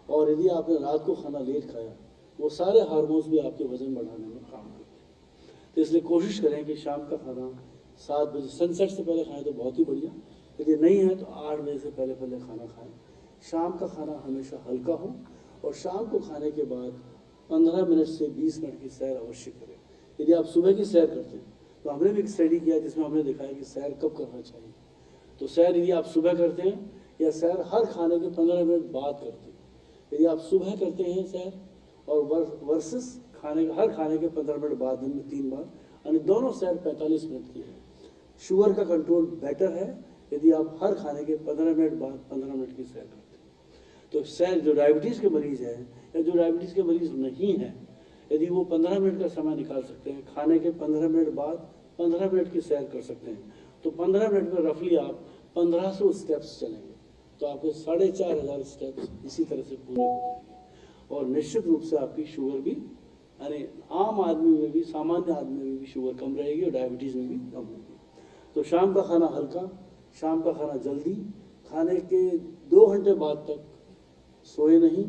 और यदि आपने रात को खाना लेट खाया वो सारे हार्मोन्स भी आपके वज़न बढ़ाने में काम करते हैं। तो इसलिए कोशिश करें कि शाम का खाना 7 बजे सनसेट से पहले खाएं तो बहुत ही बढ़िया, यदि नहीं है तो 8 बजे से पहले खाना खाएं। शाम का खाना हमेशा हल्का हो और शाम को खाने के बाद 15 मिनट से 20 मिनट की सैर अवश्य करें। यदि आप सुबह की सैर करते हैं तो हमने भी एक स्टडी किया जिसमें हमने दिखाया कि सैर कब करना चाहिए। तो सैर यदि आप सुबह करते हैं या सैर हर खाने के 15 मिनट बाद करते हैं, यदि आप सुबह करते हैं सैर और वर्सेस हर खाने के 15 मिनट बाद, दिन में 3 बार, यानी दोनों सैर 45 मिनट की है। शुगर का कंट्रोल बेटर है यदि आप हर खाने के 15 मिनट बाद 15 मिनट की सैर करते हैं। तो सैर, जो डायबिटीज़ के मरीज़ हैं या जो डायबिटीज़ के मरीज़ नहीं हैं, यदि वो 15 मिनट का समय निकाल सकते हैं, खाने के 15 मिनट बाद 15 मिनट की सैर कर सकते हैं, तो 15 मिनट में रफली आप 1500 स्टेप्स चलेंगे। तो आपके 4500 स्टेप्स इसी तरह से पूरे हो जाएंगे। और निश्चित रूप से आपकी शुगर भी, यानी आम आदमी में भी, सामान्य आदमी में भी शुगर कम रहेगी और डायबिटीज़ में भी कम होगी। तो शाम का खाना हल्का, शाम का खाना जल्दी, खाने के 2 घंटे बाद तक सोए नहीं,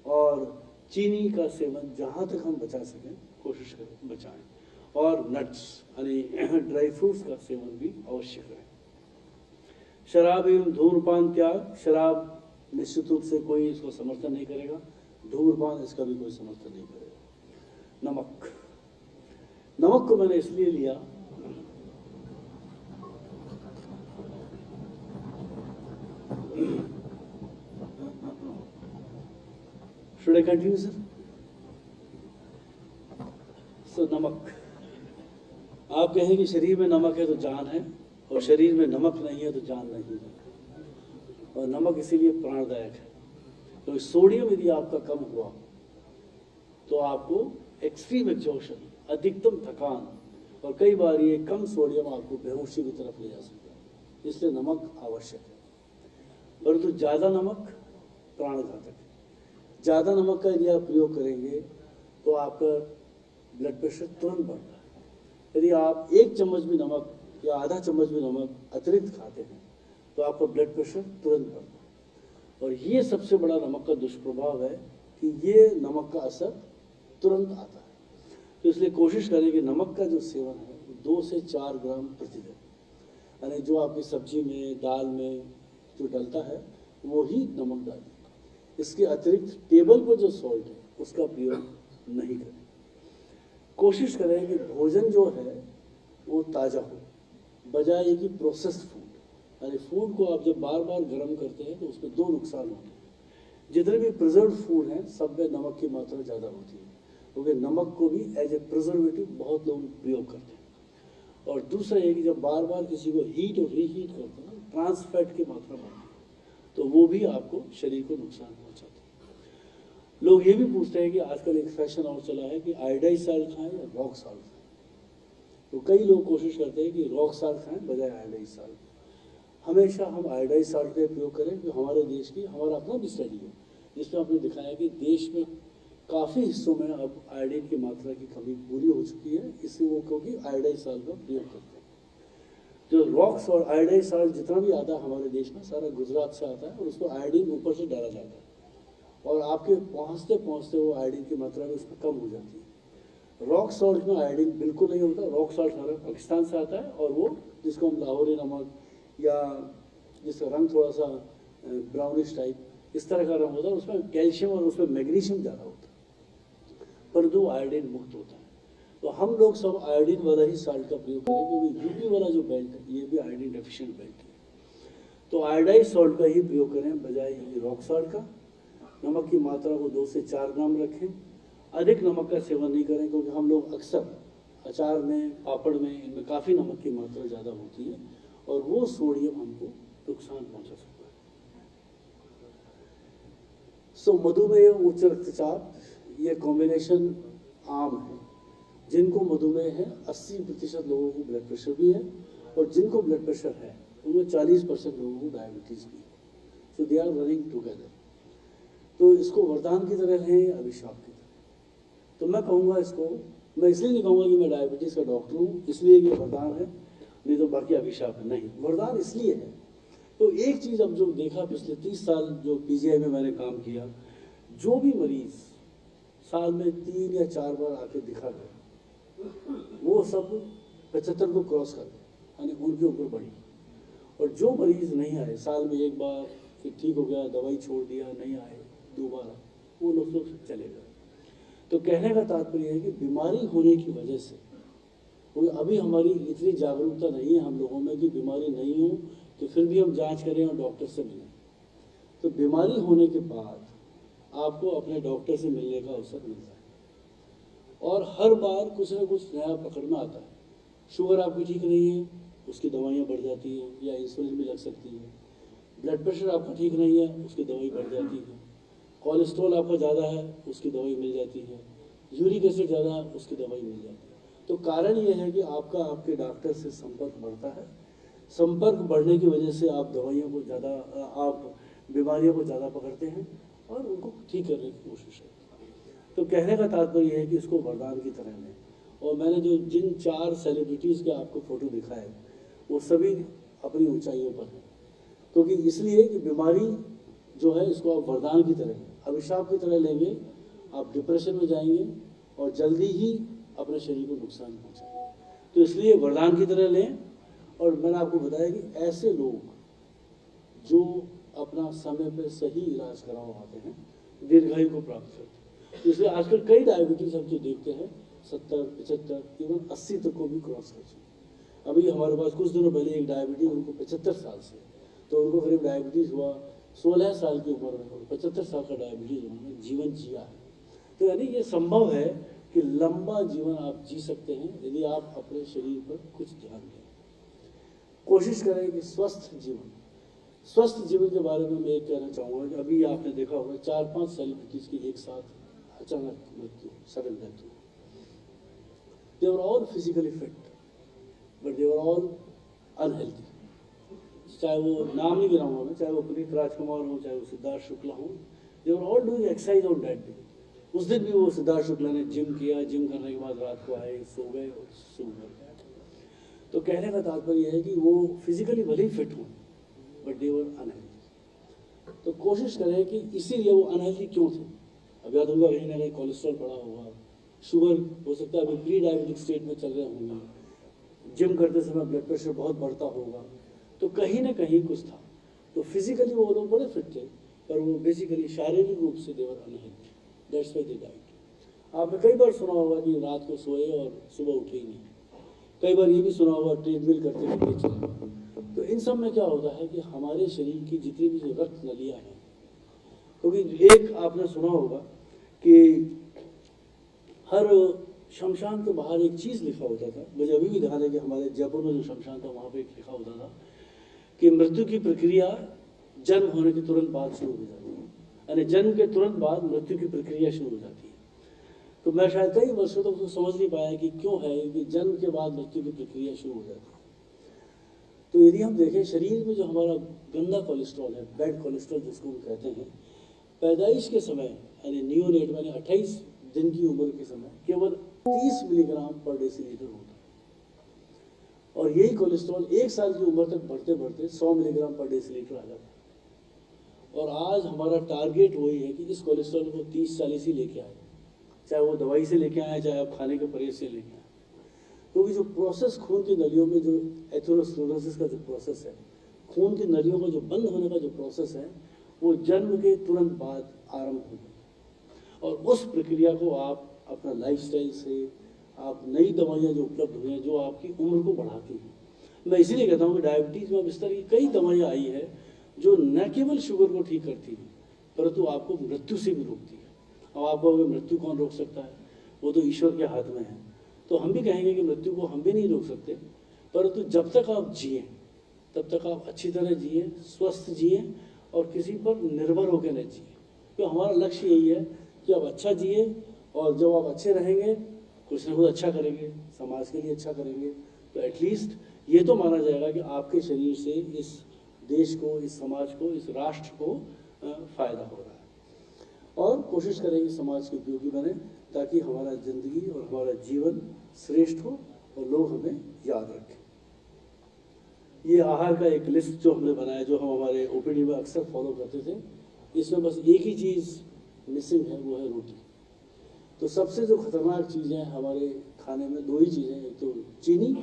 और चीनी का सेवन जहाँ तक हम बचा सकें कोशिश करें बचाएं, और नट्स यानी ड्राई फ्रूट्स का सेवन भी अवश्य करें। शराब एवं धूम्रपान त्याग। शराब निश्चित रूप से कोई इसको समर्थन नहीं करेगा, धूम्रपान इसका भी कोई समर्थन नहीं करेगा। नमक को मैंने इसलिए लिया, Should I continue, sir? So, नमक, आप कहें कि शरीर में नमक है तो जान है, और शरीर में नमक नहीं है तो जान नहीं है। और नमक इसीलिए प्राणदायक है। तो सोडियम यदि आपका कम हुआ तो आपको एक्सट्रीम एग्जॉशन, अधिकतम थकान, और कई बार ये कम सोडियम आपको बेहोशी की तरफ ले जा सकता है। इसलिए नमक आवश्यक है, परंतु ज़्यादा नमक प्राणघातक है। ज़्यादा नमक का यदि आप प्रयोग करेंगे तो आपका ब्लड प्रेशर तुरंत बढ़ता है। यदि आप 1 चम्मच भी नमक या आधा चम्मच भी नमक अतिरिक्त खाते हैं तो आपका ब्लड प्रेशर तुरंत बढ़ता है। और ये सबसे बड़ा नमक का दुष्प्रभाव है कि ये नमक का असर तुरंत आता है। तो इसलिए कोशिश करें कि नमक का जो सेवन है 2 से 4 ग्राम प्रतिदिन, यानी जो आपकी सब्जी में, दाल में जो डलता है वो ही नमक डालें। इसके अतिरिक्त टेबल पर जो सॉल्ट है उसका प्रयोग नहीं करें। कोशिश करें कि भोजन जो है वो ताज़ा हो, बजाय कि प्रोसेस्ड फूड। यानी फूड को आप जब बार बार गर्म करते हैं तो उसमें 2 नुकसान होते हैं। जितने भी प्रिजर्व फूड हैं सब में नमक की मात्रा ज़्यादा होती है, क्योंकि नमक को भी एज ए प्रिजर्वेटिव बहुत लोग प्रयोग करते हैं। और दूसरा ये कि जब बार बार किसी को हीट और रीहीट करते हैं ट्रांस फैट की मात्रा बढ़ती है, तो वो भी आपको शरीर को नुकसान पहुंचाता है। लोग ये भी पूछते हैं कि आजकल एक फैशन और चला है कि आयोडाइज साल्ट खाएं या रॉक साल्ट खाएं। तो कई लोग कोशिश करते हैं कि रॉक साल्ट खाएं बजाय आयोडाइज साल्ट। हमेशा हम आयोडाइज साल्ट का प्रयोग करें। कि हमारे देश की, हमारा अपना भी स्टडी है जिसमें आपने दिखाया कि देश में काफ़ी हिस्सों में अब आयोडीन की मात्रा की कमी पूरी हो चुकी है, इसलिए वो क्योंकि आयोडाइज साल्ट का प्रयोग करते हैं। जो रॉक्स और आयोडाइज साल्ट जितना भी आता है हमारे देश में सारा गुजरात से आता है, और उसको आयोडीन ऊपर से डाला जाता है, और आपके पहुँचते पहुँचते वो आयोडीन की मात्रा भी उसमें कम हो जाती है। रॉक सॉल्ट में आयोडीन बिल्कुल नहीं होता। रॉक सॉल्ट हमारा पाकिस्तान से आता है, और वो जिसको हम लाहौरी नमक या जिसका रंग थोड़ा सा ब्राउनिश टाइप इस तरह का रंग होता है, उसमें कैल्शियम और उसमें मैग्नीशियम ज़्यादा होता है, परंतु आयोडीन मुक्त होता है। तो हम लोग सब आयोडीन वाला ही साल्ट का प्रयोग करें, क्योंकि यूपी वाला जो बेल्ट है ये भी आयोडीन डेफिशिएंट बेल्ट है। तो आयोडाइज सॉल्ट का ही प्रयोग करें बजाय रॉक सॉल्ट का। नमक की मात्रा को 2 से 4 ग्राम रखें। अधिक नमक का सेवन नहीं करें, क्योंकि हम लोग अक्सर अचार में, पापड़ में, इनमें काफ़ी नमक की मात्रा ज़्यादा होती है, और वो सोडियम हमको नुकसान पहुंचा सकता है। सो मधुमेह, उच्च रक्तचाप, ये कॉम्बिनेशन आम है। जिनको मधुमेह है 80% लोगों को ब्लड प्रेशर भी है, और जिनको ब्लड प्रेशर है उनमें 40% लोगों को डायबिटीज़ भी है। सो दे आर रनिंग टुगेदर। तो इसको वरदान की तरह लें या अभिशाप की तरह। तो मैं कहूँगा इसको, मैं इसलिए नहीं कहूँगा कि मैं डायबिटीज़ का डॉक्टर हूँ इसलिए कि वरदान है, नहीं तो बाकी अभिशाप है। नहीं, वरदान इसलिए है। तो एक चीज़ अब जो देखा पिछले 30 साल जो पीजीआई में मैंने काम किया, जो भी मरीज साल में 3 या 4 बार आके दिखा गए वो सब 75 को क्रॉस कर गए, यानी उनके ऊपर बढ़ी। और जो मरीज नहीं आए, साल में 1 बार फिर ठीक हो गया, दवाई छोड़ दिया, नहीं आए, दोबारा वो लोग चले गए। तो कहने का तात्पर्य है कि बीमारी होने की वजह से, क्योंकि अभी हमारी इतनी जागरूकता नहीं है हम लोगों में कि बीमारी नहीं हो तो फिर भी हम जांच करें और डॉक्टर से मिलें। तो बीमारी होने के बाद आपको अपने डॉक्टर से मिलने का अवसर मिलता है, और हर बार कुछ ना कुछ नया पकड़ में आता है। शुगर आपकी ठीक नहीं है, उसकी दवाइयाँ बढ़ जाती हैं या इंसुलिन भी लग सकती है। ब्लड प्रेशर आपका ठीक नहीं है, उसकी दवाई बढ़ जाती है। कोलेस्ट्रॉल आपका ज़्यादा है, उसकी दवाई मिल जाती है। यूरिक एसिड ज़्यादा है, उसकी दवाई मिल जाती है। तो कारण ये है कि आपका आपके डॉक्टर से संपर्क बढ़ता है। संपर्क बढ़ने की वजह से आप दवाइयों को ज़्यादा, आप बीमारियों को ज़्यादा पकड़ते हैं और उनको ठीक करने की कोशिश करते हैं। तो कहने का तात्पर्य है कि इसको वरदान की तरह लें। और मैंने जो जिन 4 सेलिब्रिटीज़ के आपको फ़ोटो दिखाए वो सभी अपनी ऊंचाइयों पर हैं, क्योंकि इसलिए कि बीमारी जो है इसको आप वरदान की तरह, अभिशाप की तरह लेंगे, आप डिप्रेशन में जाएंगे और जल्दी ही अपने शरीर को नुकसान पहुँचाएंगे। तो इसलिए वरदान की तरह लें। और मैंने आपको बताया कि ऐसे लोग जो अपना समय पे सही इलाज करवाते हैं दीर्घायु को प्राप्त करते हैं। इसलिए आजकल कई डायबिटीज़ हम जो देखते हैं 70, 75, इवन 80 तक को भी क्रॉस कर चुके। अभी हमारे पास कुछ दिनों पहले एक डायबिटीज़, उनको 75 साल से, तो उनको करीब डायबिटीज़ हुआ 16 साल की उम्र में, 75 साल का डायबिटीज़ उन्होंने जीवन जिया है। तो यानी ये संभव है कि लंबा जीवन आप जी सकते हैं यदि आप अपने शरीर पर कुछ ध्यान दें। कोशिश करें कि स्वस्थ जीवन, स्वस्थ जीवन के बारे में मैं एक कहना चाहूँगा कि अभी आपने देखा होगा 4-5 सेलिब्रिटीज की एक साथ अचानक मृत्यु, सडन डेथ हुई। They were all physically fit but they were all unhealthy. चाहे वो नाम नहीं गिनाऊंगा मैं, चाहे वो पुनीत राजकुमार हो, चाहे वो सिद्धार्थ शुक्ला हो, they were all doing exercise on that day. उस दिन भी वो सिद्धार्थ शुक्ला ने जिम किया, जिम करने के बाद रात को आए, सो गए और सो गए। तो कहने का तात्पर्य है कि वो फिजिकली भले ही फिट हों बट दे वर अनहेल्थी। तो कोशिश करें कि इसीलिए वो अनहेल्थी क्यों थे। अब याद होगा कहीं ना कहीं कोलेस्ट्रॉल बढ़ा होगा, शुगर हो सकता है अभी प्री डायबिटिक स्टेट में चल रहे होंगे, जिम करते समय ब्लड प्रेशर बहुत बढ़ता होगा, तो कहीं ना कहीं कुछ था। तो फिजिकली वो लोग बड़े फिट थे पर वो बेसिकली शारीरिक रूप से they were unhealthy, that's why they died. आपने कई बार सुना होगा कि रात को सोए और सुबह उठे ही नहीं। कई बार ये भी सुना होगा ट्रेडमिल करते करते चले। तो इन सब में क्या होता है कि हमारे शरीर की जितनी भी जो रक्त नलियाँ हैं, क्योंकि एक आपने सुना होगा कि हर शमशान के बाहर एक चीज़ लिखा होता था, मुझे अभी भी ध्यान है कि हमारे जयपुर में जो शमशान था वहाँ पे एक लिखा होता था कि मृत्यु की प्रक्रिया जन्म होने के तुरंत बाद शुरू हो जाती है, यानी जन्म के तुरंत बाद मृत्यु की प्रक्रिया शुरू हो जाती है। तो मैं शायद कई वर्षों तक उसको समझ नहीं पाया कि क्यों है कि जन्म के बाद मृत्यु की प्रक्रिया शुरू हो जाती है। तो यदि हम देखें शरीर में जो हमारा गंदा कोलेस्ट्रॉल है, बैड कोलेस्ट्रॉल जिसको हम कहते हैं, पैदाइश के समय यानी न्यूनेट यानी 28 दिन की उम्र के समय केवल 30 मिलीग्राम पर डेसीलीटर होता है और यही कोलेस्ट्रॉल 1 साल की उम्र तक बढ़ते बढ़ते 100 मिलीग्राम पर डेसीलीटर आ जाता है। और आज हमारा टारगेट वही है कि इस कोलेस्ट्रॉल को 30-40 ही लेके आए, चाहे वो दवाई से लेके आए, चाहे आप खाने के परहेज से लेके आए। क्योंकि जो प्रोसेस खून की नलियों में जो एथेरोस्क्लेरोसिस का जो प्रोसेस है, खून की नलियों का जो बंद होने का जो प्रोसेस है, वो जन्म के तुरंत बाद आरंभ हो गया। और उस प्रक्रिया को आप अपना लाइफस्टाइल से, आप नई दवाइयाँ जो उपलब्ध हुई हैं जो आपकी उम्र को बढ़ाती हैं। मैं इसीलिए कहता हूँ कि डायबिटीज़ में अब इस तरह की कई दवाइयाँ आई है जो न केवल शुगर को ठीक करती है परंतु आपको मृत्यु से भी रोकती है। अब आपको अगर मृत्यु कौन रोक सकता है, वो तो ईश्वर के हाथ में है। तो हम भी कहेंगे कि मृत्यु को हम भी नहीं रोक सकते, परंतु जब तक आप जिए तब तक आप अच्छी तरह जिए, स्वस्थ जिए और किसी पर निर्भर होकर न जिए। तो हमारा लक्ष्य यही है कि आप अच्छा जिए और जब आप अच्छे रहेंगे कुछ न कुछ अच्छा करेंगे, समाज के लिए अच्छा करेंगे, तो एटलीस्ट ये तो माना जाएगा कि आपके शरीर से इस देश को, इस समाज को, इस राष्ट्र को फ़ायदा हो रहा है। और कोशिश करेंगे समाज के उपयोगी बने ताकि हमारा ज़िंदगी और हमारा जीवन श्रेष्ठ हो और लोग हमें याद रखें। ये आहार का एक लिस्ट जो हमने बनाया, जो हम हमारे ओपीडी में अक्सर फॉलो करते थे, इसमें बस एक ही चीज़ मिसिंग है, वो है रोटी। तो सबसे जो खतरनाक चीज़ें हमारे खाने में 2 ही चीज़ें, एक तो चीनी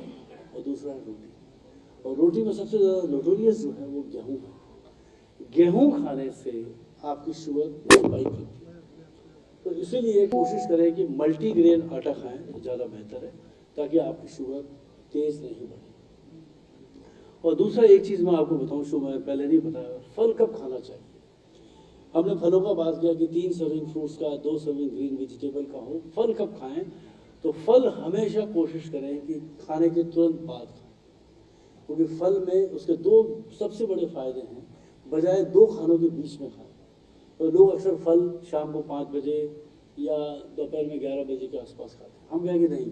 और दूसरा है रोटी। और रोटी में सबसे ज़्यादा नोटोरियस जो है वो गेहूँ है। गेहूँ खाने से आपकी शुगर स्पाइक होती है। तो इसीलिए कोशिश करें कि मल्टीग्रेन आटा खाएं तो ज़्यादा बेहतर है ताकि आपकी शुगर तेज़ नहीं बढ़े। और दूसरा एक चीज़ मैं आपको बताऊं जो मैं पहले नहीं बताया, फल कब खाना चाहिए। हमने फलों का बात किया कि 3 सर्विंग फ्रूट्स का, 2 सर्विंग ग्रीन वेजिटेबल का हो। फल कब खाएं, तो फल हमेशा कोशिश करें कि खाने के तुरंत बाद खाएं, क्योंकि फल में उसके 2 सबसे बड़े फायदे हैं, बजाय 2 खानों के बीच में खाएं। तो लोग अक्सर फल शाम को 5 बजे या दोपहर में 11 बजे के आसपास खाते हैं। हम कहेंगे नहीं,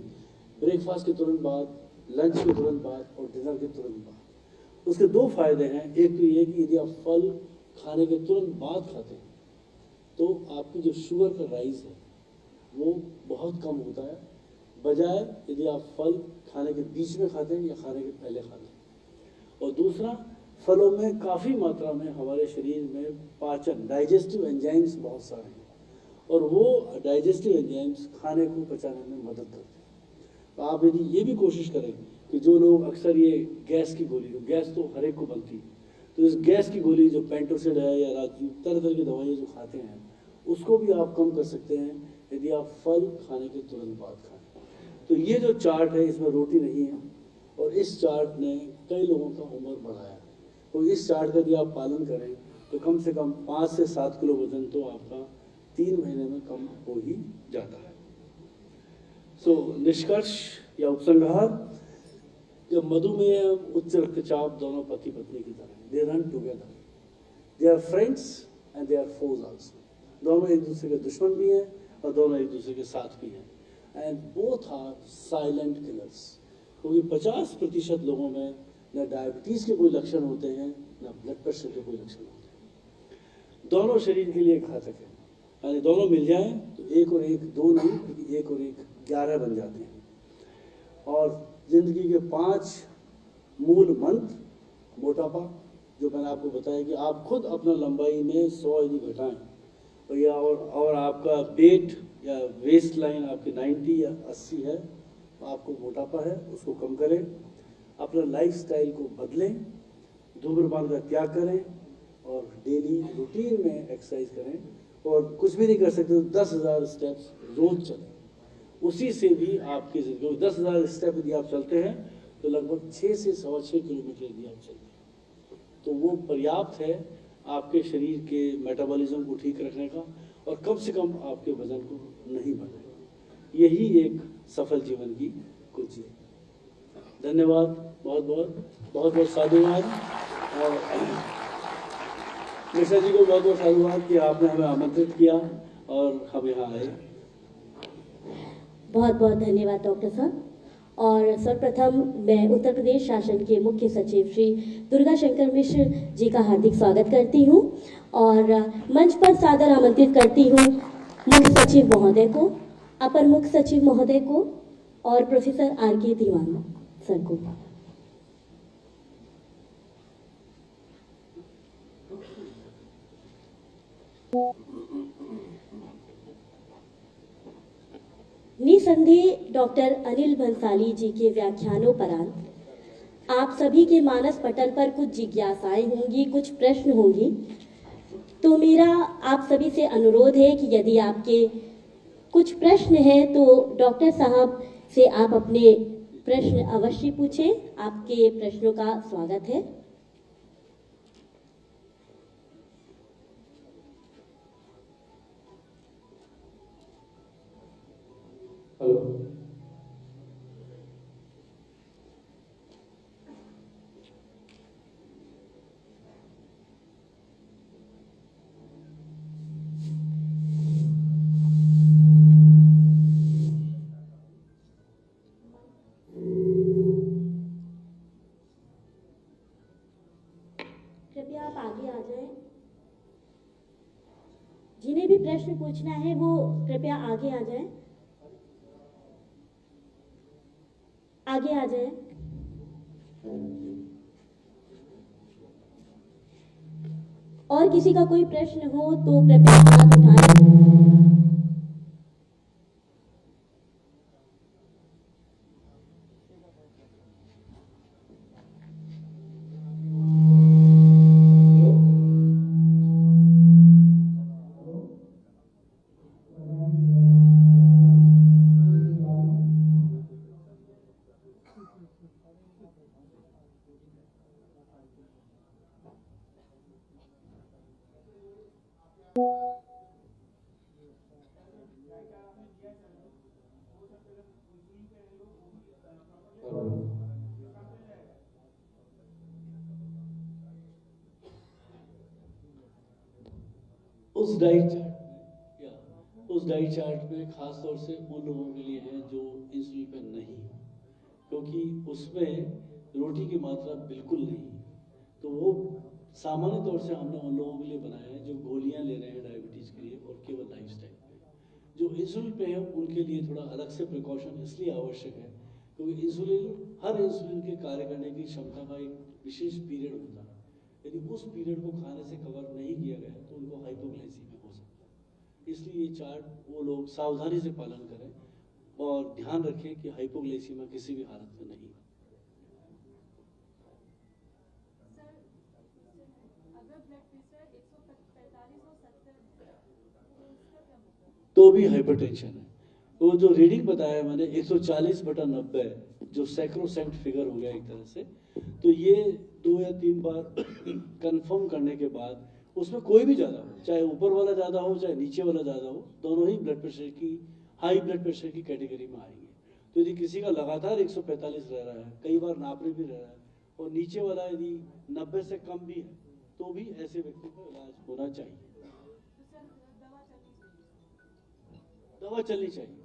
ब्रेकफास्ट के तुरंत बाद, लंच के तुरंत बाद और डिनर के तुरंत बाद। उसके 2 फायदे हैं। एक तो ये कि यदि आप फल खाने के तुरंत बाद खाते हैं तो आपकी जो शुगर का राइज है वो बहुत कम होता है, बजाय यदि आप फल खाने के बीच में खाते हैं या खाने के पहले खाते हैं। और दूसरा, फलों में काफ़ी मात्रा में हमारे शरीर में पाचन, डाइजेस्टिव एंजाइम्स बहुत सारे हैं और वो डाइजेस्टिव एंजाइम्स खाने को पचाने में मदद करते हैं। तो आप यदि ये भी कोशिश करें कि जो लोग अक्सर ये गैस की गोली, गैस तो हर एक को बनती है, तो इस गैस की गोली जो पेंटोसिड है या राजू, तरह तरह की दवाइयाँ जो खाते हैं, उसको भी आप कम कर सकते हैं यदि आप फल खाने के तुरंत बाद खाएं। तो ये जो चार्ट है इसमें रोटी नहीं है और इस चार्ट ने कई लोगों का उम्र बढ़ाया। तो इस चार्ट का यदि आप पालन करें तो कम से कम 5 से 7 किलो वजन तो आपका 3 महीने में कम हो ही जाता है। सो निष्कर्ष या उपसंहार, जो मधुमेह उच्च रक्तचाप दोनों पति पत्नी की तरह, they run together. They are friends and they are foes also. दोनों एक दूसरे के दुश्मन भी हैं और दोनों एक दूसरे के साथ भी हैं। And both are silent killers, क्योंकि 50% लोगों में न डायबिटीज़ के कोई लक्षण होते हैं न ब्लड प्रेशर के कोई लक्षण होते हैं। दोनों शरीर के लिए घातक है, यानी दोनों मिल जाएं तो 1 और 1 2 नहीं, क्योंकि 1 और 1 11 बन जाते हैं। और जिंदगी के 5 मूल मंत्र, मोटापा, जो मैंने आपको बताया कि आप खुद अपना लंबाई में 100 यदि घटाएं और आपका पेट या वेस्ट लाइन आपकी 90 या 80 है, तो आपको मोटापा है, उसको कम करें। अपना लाइफस्टाइल को बदलें, धूम्रपान का त्याग करें और डेली रूटीन में एक्सरसाइज करें। और कुछ भी नहीं कर सकते तो 10,000 स्टेप्स रोज चलें, उसी से भी आपकी जिंदगी 10,000 स्टेप यदि आप चलते हैं तो लगभग 6 से 6.25 किलोमीटर यदि आप चलते हैं तो वो पर्याप्त है आपके शरीर के मेटाबॉलिज्म को ठीक रखने का, और कम से कम आपके वजन को नहीं बढ़ाएगा। यही एक सफल जीवन की कुंजी है। धन्यवाद, बहुत बहुत साधुवाद। और मिश्रा जी को बहुत बहुत साधुवाद कि आपने हमें आमंत्रित किया और हम यहाँ आए। बहुत बहुत धन्यवाद डॉक्टर साहब। और सर्वप्रथम मैं उत्तर प्रदेश शासन के मुख्य सचिव श्री दुर्गा शंकर मिश्र जी का हार्दिक स्वागत करती हूँ और मंच पर सादर आमंत्रित करती हूँ मुख्य सचिव महोदय को, अपर मुख्य सचिव महोदय को और प्रोफेसर R.K. दीवान सर को। निसंदेह डॉक्टर अनिल भंसाली जी के व्याख्यानोपरांत आप सभी के मानस पटल पर कुछ जिज्ञासाएं होंगी, कुछ प्रश्न होंगी। तो मेरा आप सभी से अनुरोध है कि यदि आपके कुछ प्रश्न हैं तो डॉक्टर साहब से आप अपने प्रश्न अवश्य पूछें। आपके प्रश्नों का स्वागत है। हेलो, कृपया आप आगे आ जाएं। जिन्हें भी प्रश्न पूछना है वो कृपया आगे आ जाएं। आगे आ जाएं। और किसी का कोई प्रश्न हो तो कृपया हाथ उठाएं। उस डाइट चार्ट में खास तौर से उन लोगों के लिए है जो इंसुलिन पे नहीं, क्योंकि उसमें रोटी की मात्रा बिल्कुल नहीं। तो वो सामान्य तौर से हमने उन लोगों के लिए बनाया है जो गोलियां ले रहे हैं डायबिटीज़ के लिए और केवल लाइफस्टाइल पे। जो इंसुलिन पे है उनके लिए थोड़ा अलग से प्रिकॉशन इसलिए आवश्यक है क्योंकि हर इंसुलिन के कार्य करने की क्षमता का एक विशेष पीरियड होता है। यदि उस पीरियड को खाने से कवर नहीं किया गया तो उनको हाइपोग्लाइसीमिया हो सकता है। इसलिए ये चार्ट वो लोग सावधानी से पालन करें और ध्यान रखें कि हाइपोग्लाइसीमिया किसी भी हालत में नहीं। तो भी हाइपरटेंशन है। तो जो रीडिंग बताया मैंने 140/90 जो सैक्रोसेंट फिगर हो गया एक तरह से, तो ये 2 या 3 बार कंफर्म करने के बाद उसमें कोई भी ज़्यादा हो, चाहे ऊपर वाला ज़्यादा हो चाहे नीचे वाला ज़्यादा हो, दोनों ही हाई ब्लड प्रेशर की कैटेगरी में आएंगे। तो यदि किसी का लगातार 145 रह रहा है, कई बार नापने भी रह रहा है, और नीचे वाला यदि 90 से कम भी है तो भी ऐसे व्यक्ति का इलाज होना चाहिए। दवा चलनी चाहिए।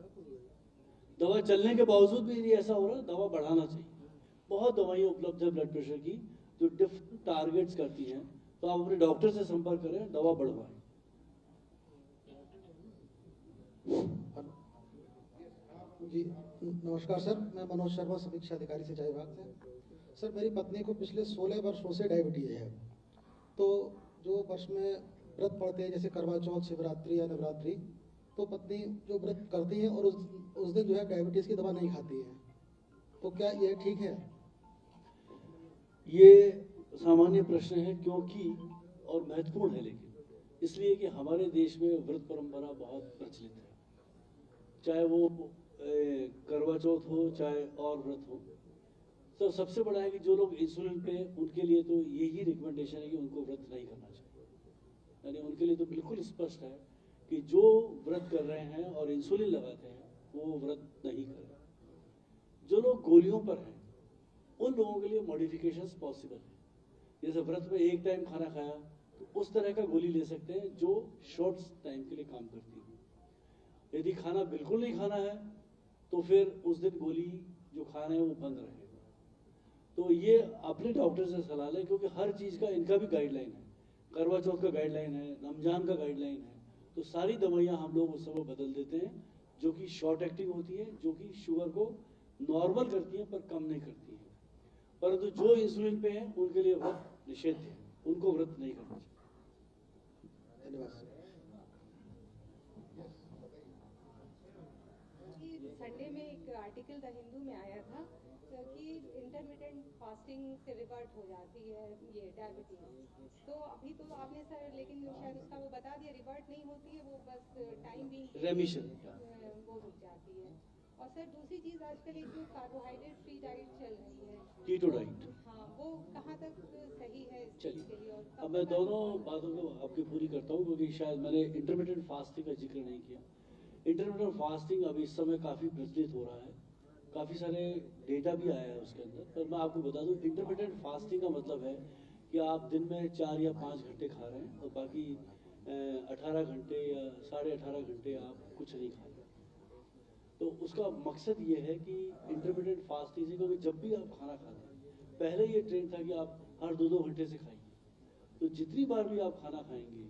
दवा चलने के बावजूद भी यदि ऐसा हो रहा है, दवा बढ़ाना चाहिए। बहुत दवाइयाँ उपलब्ध है ब्लड प्रेशर की जो डिफरेंट टारगेट्स करती हैं, तो आप अपने डॉक्टर से संपर्क करें, दवा बढ़वाएं। जी नमस्कार सर, मैं मनोज शर्मा, समीक्षा अधिकारी सिंचाई विभाग से। सर मेरी पत्नी को पिछले 16 वर्षों से डायबिटीज है। तो जो वर्ष में व्रत पड़ते हैं जैसे करवा चौथ, शिवरात्रि या नवरात्रि, तो पत्नी जो व्रत करती है और उस दिन जो है डायबिटीज की दवा नहीं खाती है, तो क्या यह ठीक है? ये सामान्य प्रश्न है क्योंकि और महत्वपूर्ण है, लेकिन इसलिए कि हमारे देश में व्रत परंपरा बहुत प्रचलित है, चाहे वो करवा चौथ हो चाहे और व्रत हो। तो सबसे बड़ा है कि जो लोग इंसुलिन पे हैं उनके लिए तो यही रिकमेंडेशन है कि उनको व्रत नहीं करना चाहिए। यानी उनके लिए तो बिल्कुल स्पष्ट है कि जो व्रत कर रहे हैं और इंसुलिन लगाते हैं वो व्रत नहीं करें। जो लोग गोलियों पर हैं उन लोगों के लिए मॉडिफिकेशंस पॉसिबल है। जैसे व्रत में एक टाइम खाना खाया तो उस तरह का गोली ले सकते हैं जो शॉर्ट टाइम के लिए काम करती है। यदि खाना बिल्कुल नहीं खाना है तो फिर उस दिन गोली जो खाना है वो बंद रहेगा। तो ये अपने डॉक्टर से सलाह लें, क्योंकि हर चीज़ का इनका भी गाइडलाइन है। करवा चौथ का गाइडलाइन है, रमजान का गाइडलाइन है। तो सारी दवाइयाँ हम लोग उस समय बदल देते हैं जो कि शॉर्ट एक्टिंग होती है, जो कि शुगर को नॉर्मल करती है पर कम नहीं करती है। परंतु जो इंसुलिन पे हैं उनके लिए व्रत निषेध है, उनको व्रत नहीं करना चाहिए। धन्यवाद। संडे में एक आर्टिकल द हिंदू में आया था कि इंटरमिटेंट फास्टिंग से रिवर्ट हो जाती है ये डायबिटीज। तो अभी तो आपने सर लेकिन शायद उसका वो बता दिया, रिवर्ट नहीं होती है, वो बस टाइम भी रेमिशन वो रुक जाती है। और सर दूसरी चीज आजकल एक जो कार्बोहाइड्रेट फ्री डाइट चल रही है, कीटो डाइट, हाँ, वो कहाँ तक सही है इस चीज के लिए? और अब मैं दोनों बातों को आपकी पूरी करता हूँ, क्योंकि शायद मैंने इंटरमिटेंट फास्टिंग का जिक्र नहीं किया। इंटरमिटेंट फास्टिंग अभी इस समय काफ़ी प्रचलित हो रहा है, काफ़ी सारे डेटा भी आया है उसके अंदर। पर मैं आपको बता दूं, इंटरमिटेंट फास्टिंग का मतलब है कि आप दिन में 4 या 5 घंटे खा रहे हैं और बाकी 18 घंटे या 18.5 घंटे आप कुछ नहीं खा रहे। तो उसका मकसद ये है कि इंटरमिटेंट फास्टिंग से, क्योंकि जब भी आप खाना खाते हैं, पहले ये ट्रेंड था कि आप हर 2-2 घंटे से खाइए, तो जितनी बार भी आप खाना खाएंगे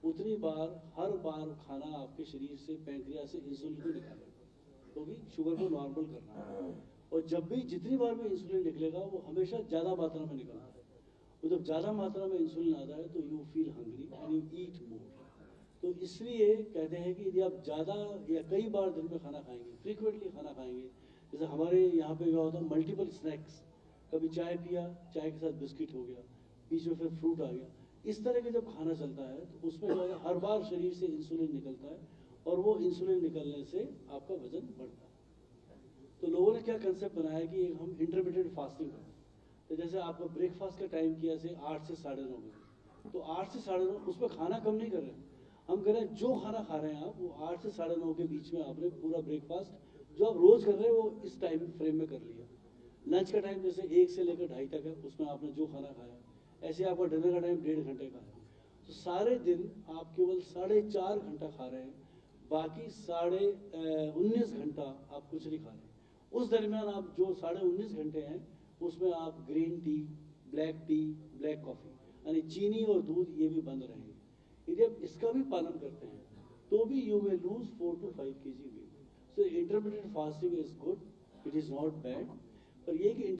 उतनी बार हर बार खाना आपके शरीर से, पैंक्रियाज से इंसुलिन को निकालेगा, क्योंकि शुगर को नॉर्मल करना है। और जब भी जितनी बार भी इंसुलिन निकलेगा वो हमेशा ज़्यादा मात्रा में निकलता है। तो जब ज़्यादा मात्रा में इंसुलिन आता है तो you feel hungry and you eat more. तो इसलिए कहते हैं कि यदि आप ज़्यादा या कई बार दिन में खाना खाएंगे, फ्रीक्वेंटली खाना खाएंगे, जैसे हमारे यहाँ पे क्या होता है, मल्टीपल स्नैक्स, कभी चाय पिया, चाय के साथ बिस्किट हो गया, बीच में फिर फ्रूट आ गया, इस तरह के जब खाना चलता है तो उसमें जो है हर बार शरीर से इंसुलिन निकलता है और वो इंसुलिन निकलने से आपका वजन बढ़ता है। तो लोगों ने क्या कंसेप्ट बनाया कि हम इंटरमिटेंट फास्टिंग करें। तो जैसे आपका ब्रेकफास्ट का टाइम किया से 8 से 9:30 बजे, तो 8 से 9:30 उसमें खाना कम नहीं कर रहे हैं, हम कह रहे हैं जो खाना खा रहे हैं आप वो 8 से 9:30 के बीच में आपने पूरा ब्रेकफास्ट जो आप रोज कर रहे हैं वो इस टाइम फ्रेम में कर लिया। लंच का टाइम जैसे 1 से लेकर 2:30 तक है, उसमें आपने जो खाना खाया, ऐसे आपका डिनर का टाइम 1.5 घंटे का है। तो सारे दिन आप केवल 4.5 घंटा खा रहे हैं, बाकी 19.5 घंटा आप कुछ नहीं खा रहे हैं। उस दरमियान आप जो 19.5 घंटे हैं उसमें आप ग्रीन टी, ब्लैक कॉफ़ी, यानी चीनी और दूध ये भी बंद रहेंगे। यदि आप इसका भी पालन करते हैं तो भी you may lose 4 to 5 kg weight. So intermittent fasting is good, it is not bad. पर ये कि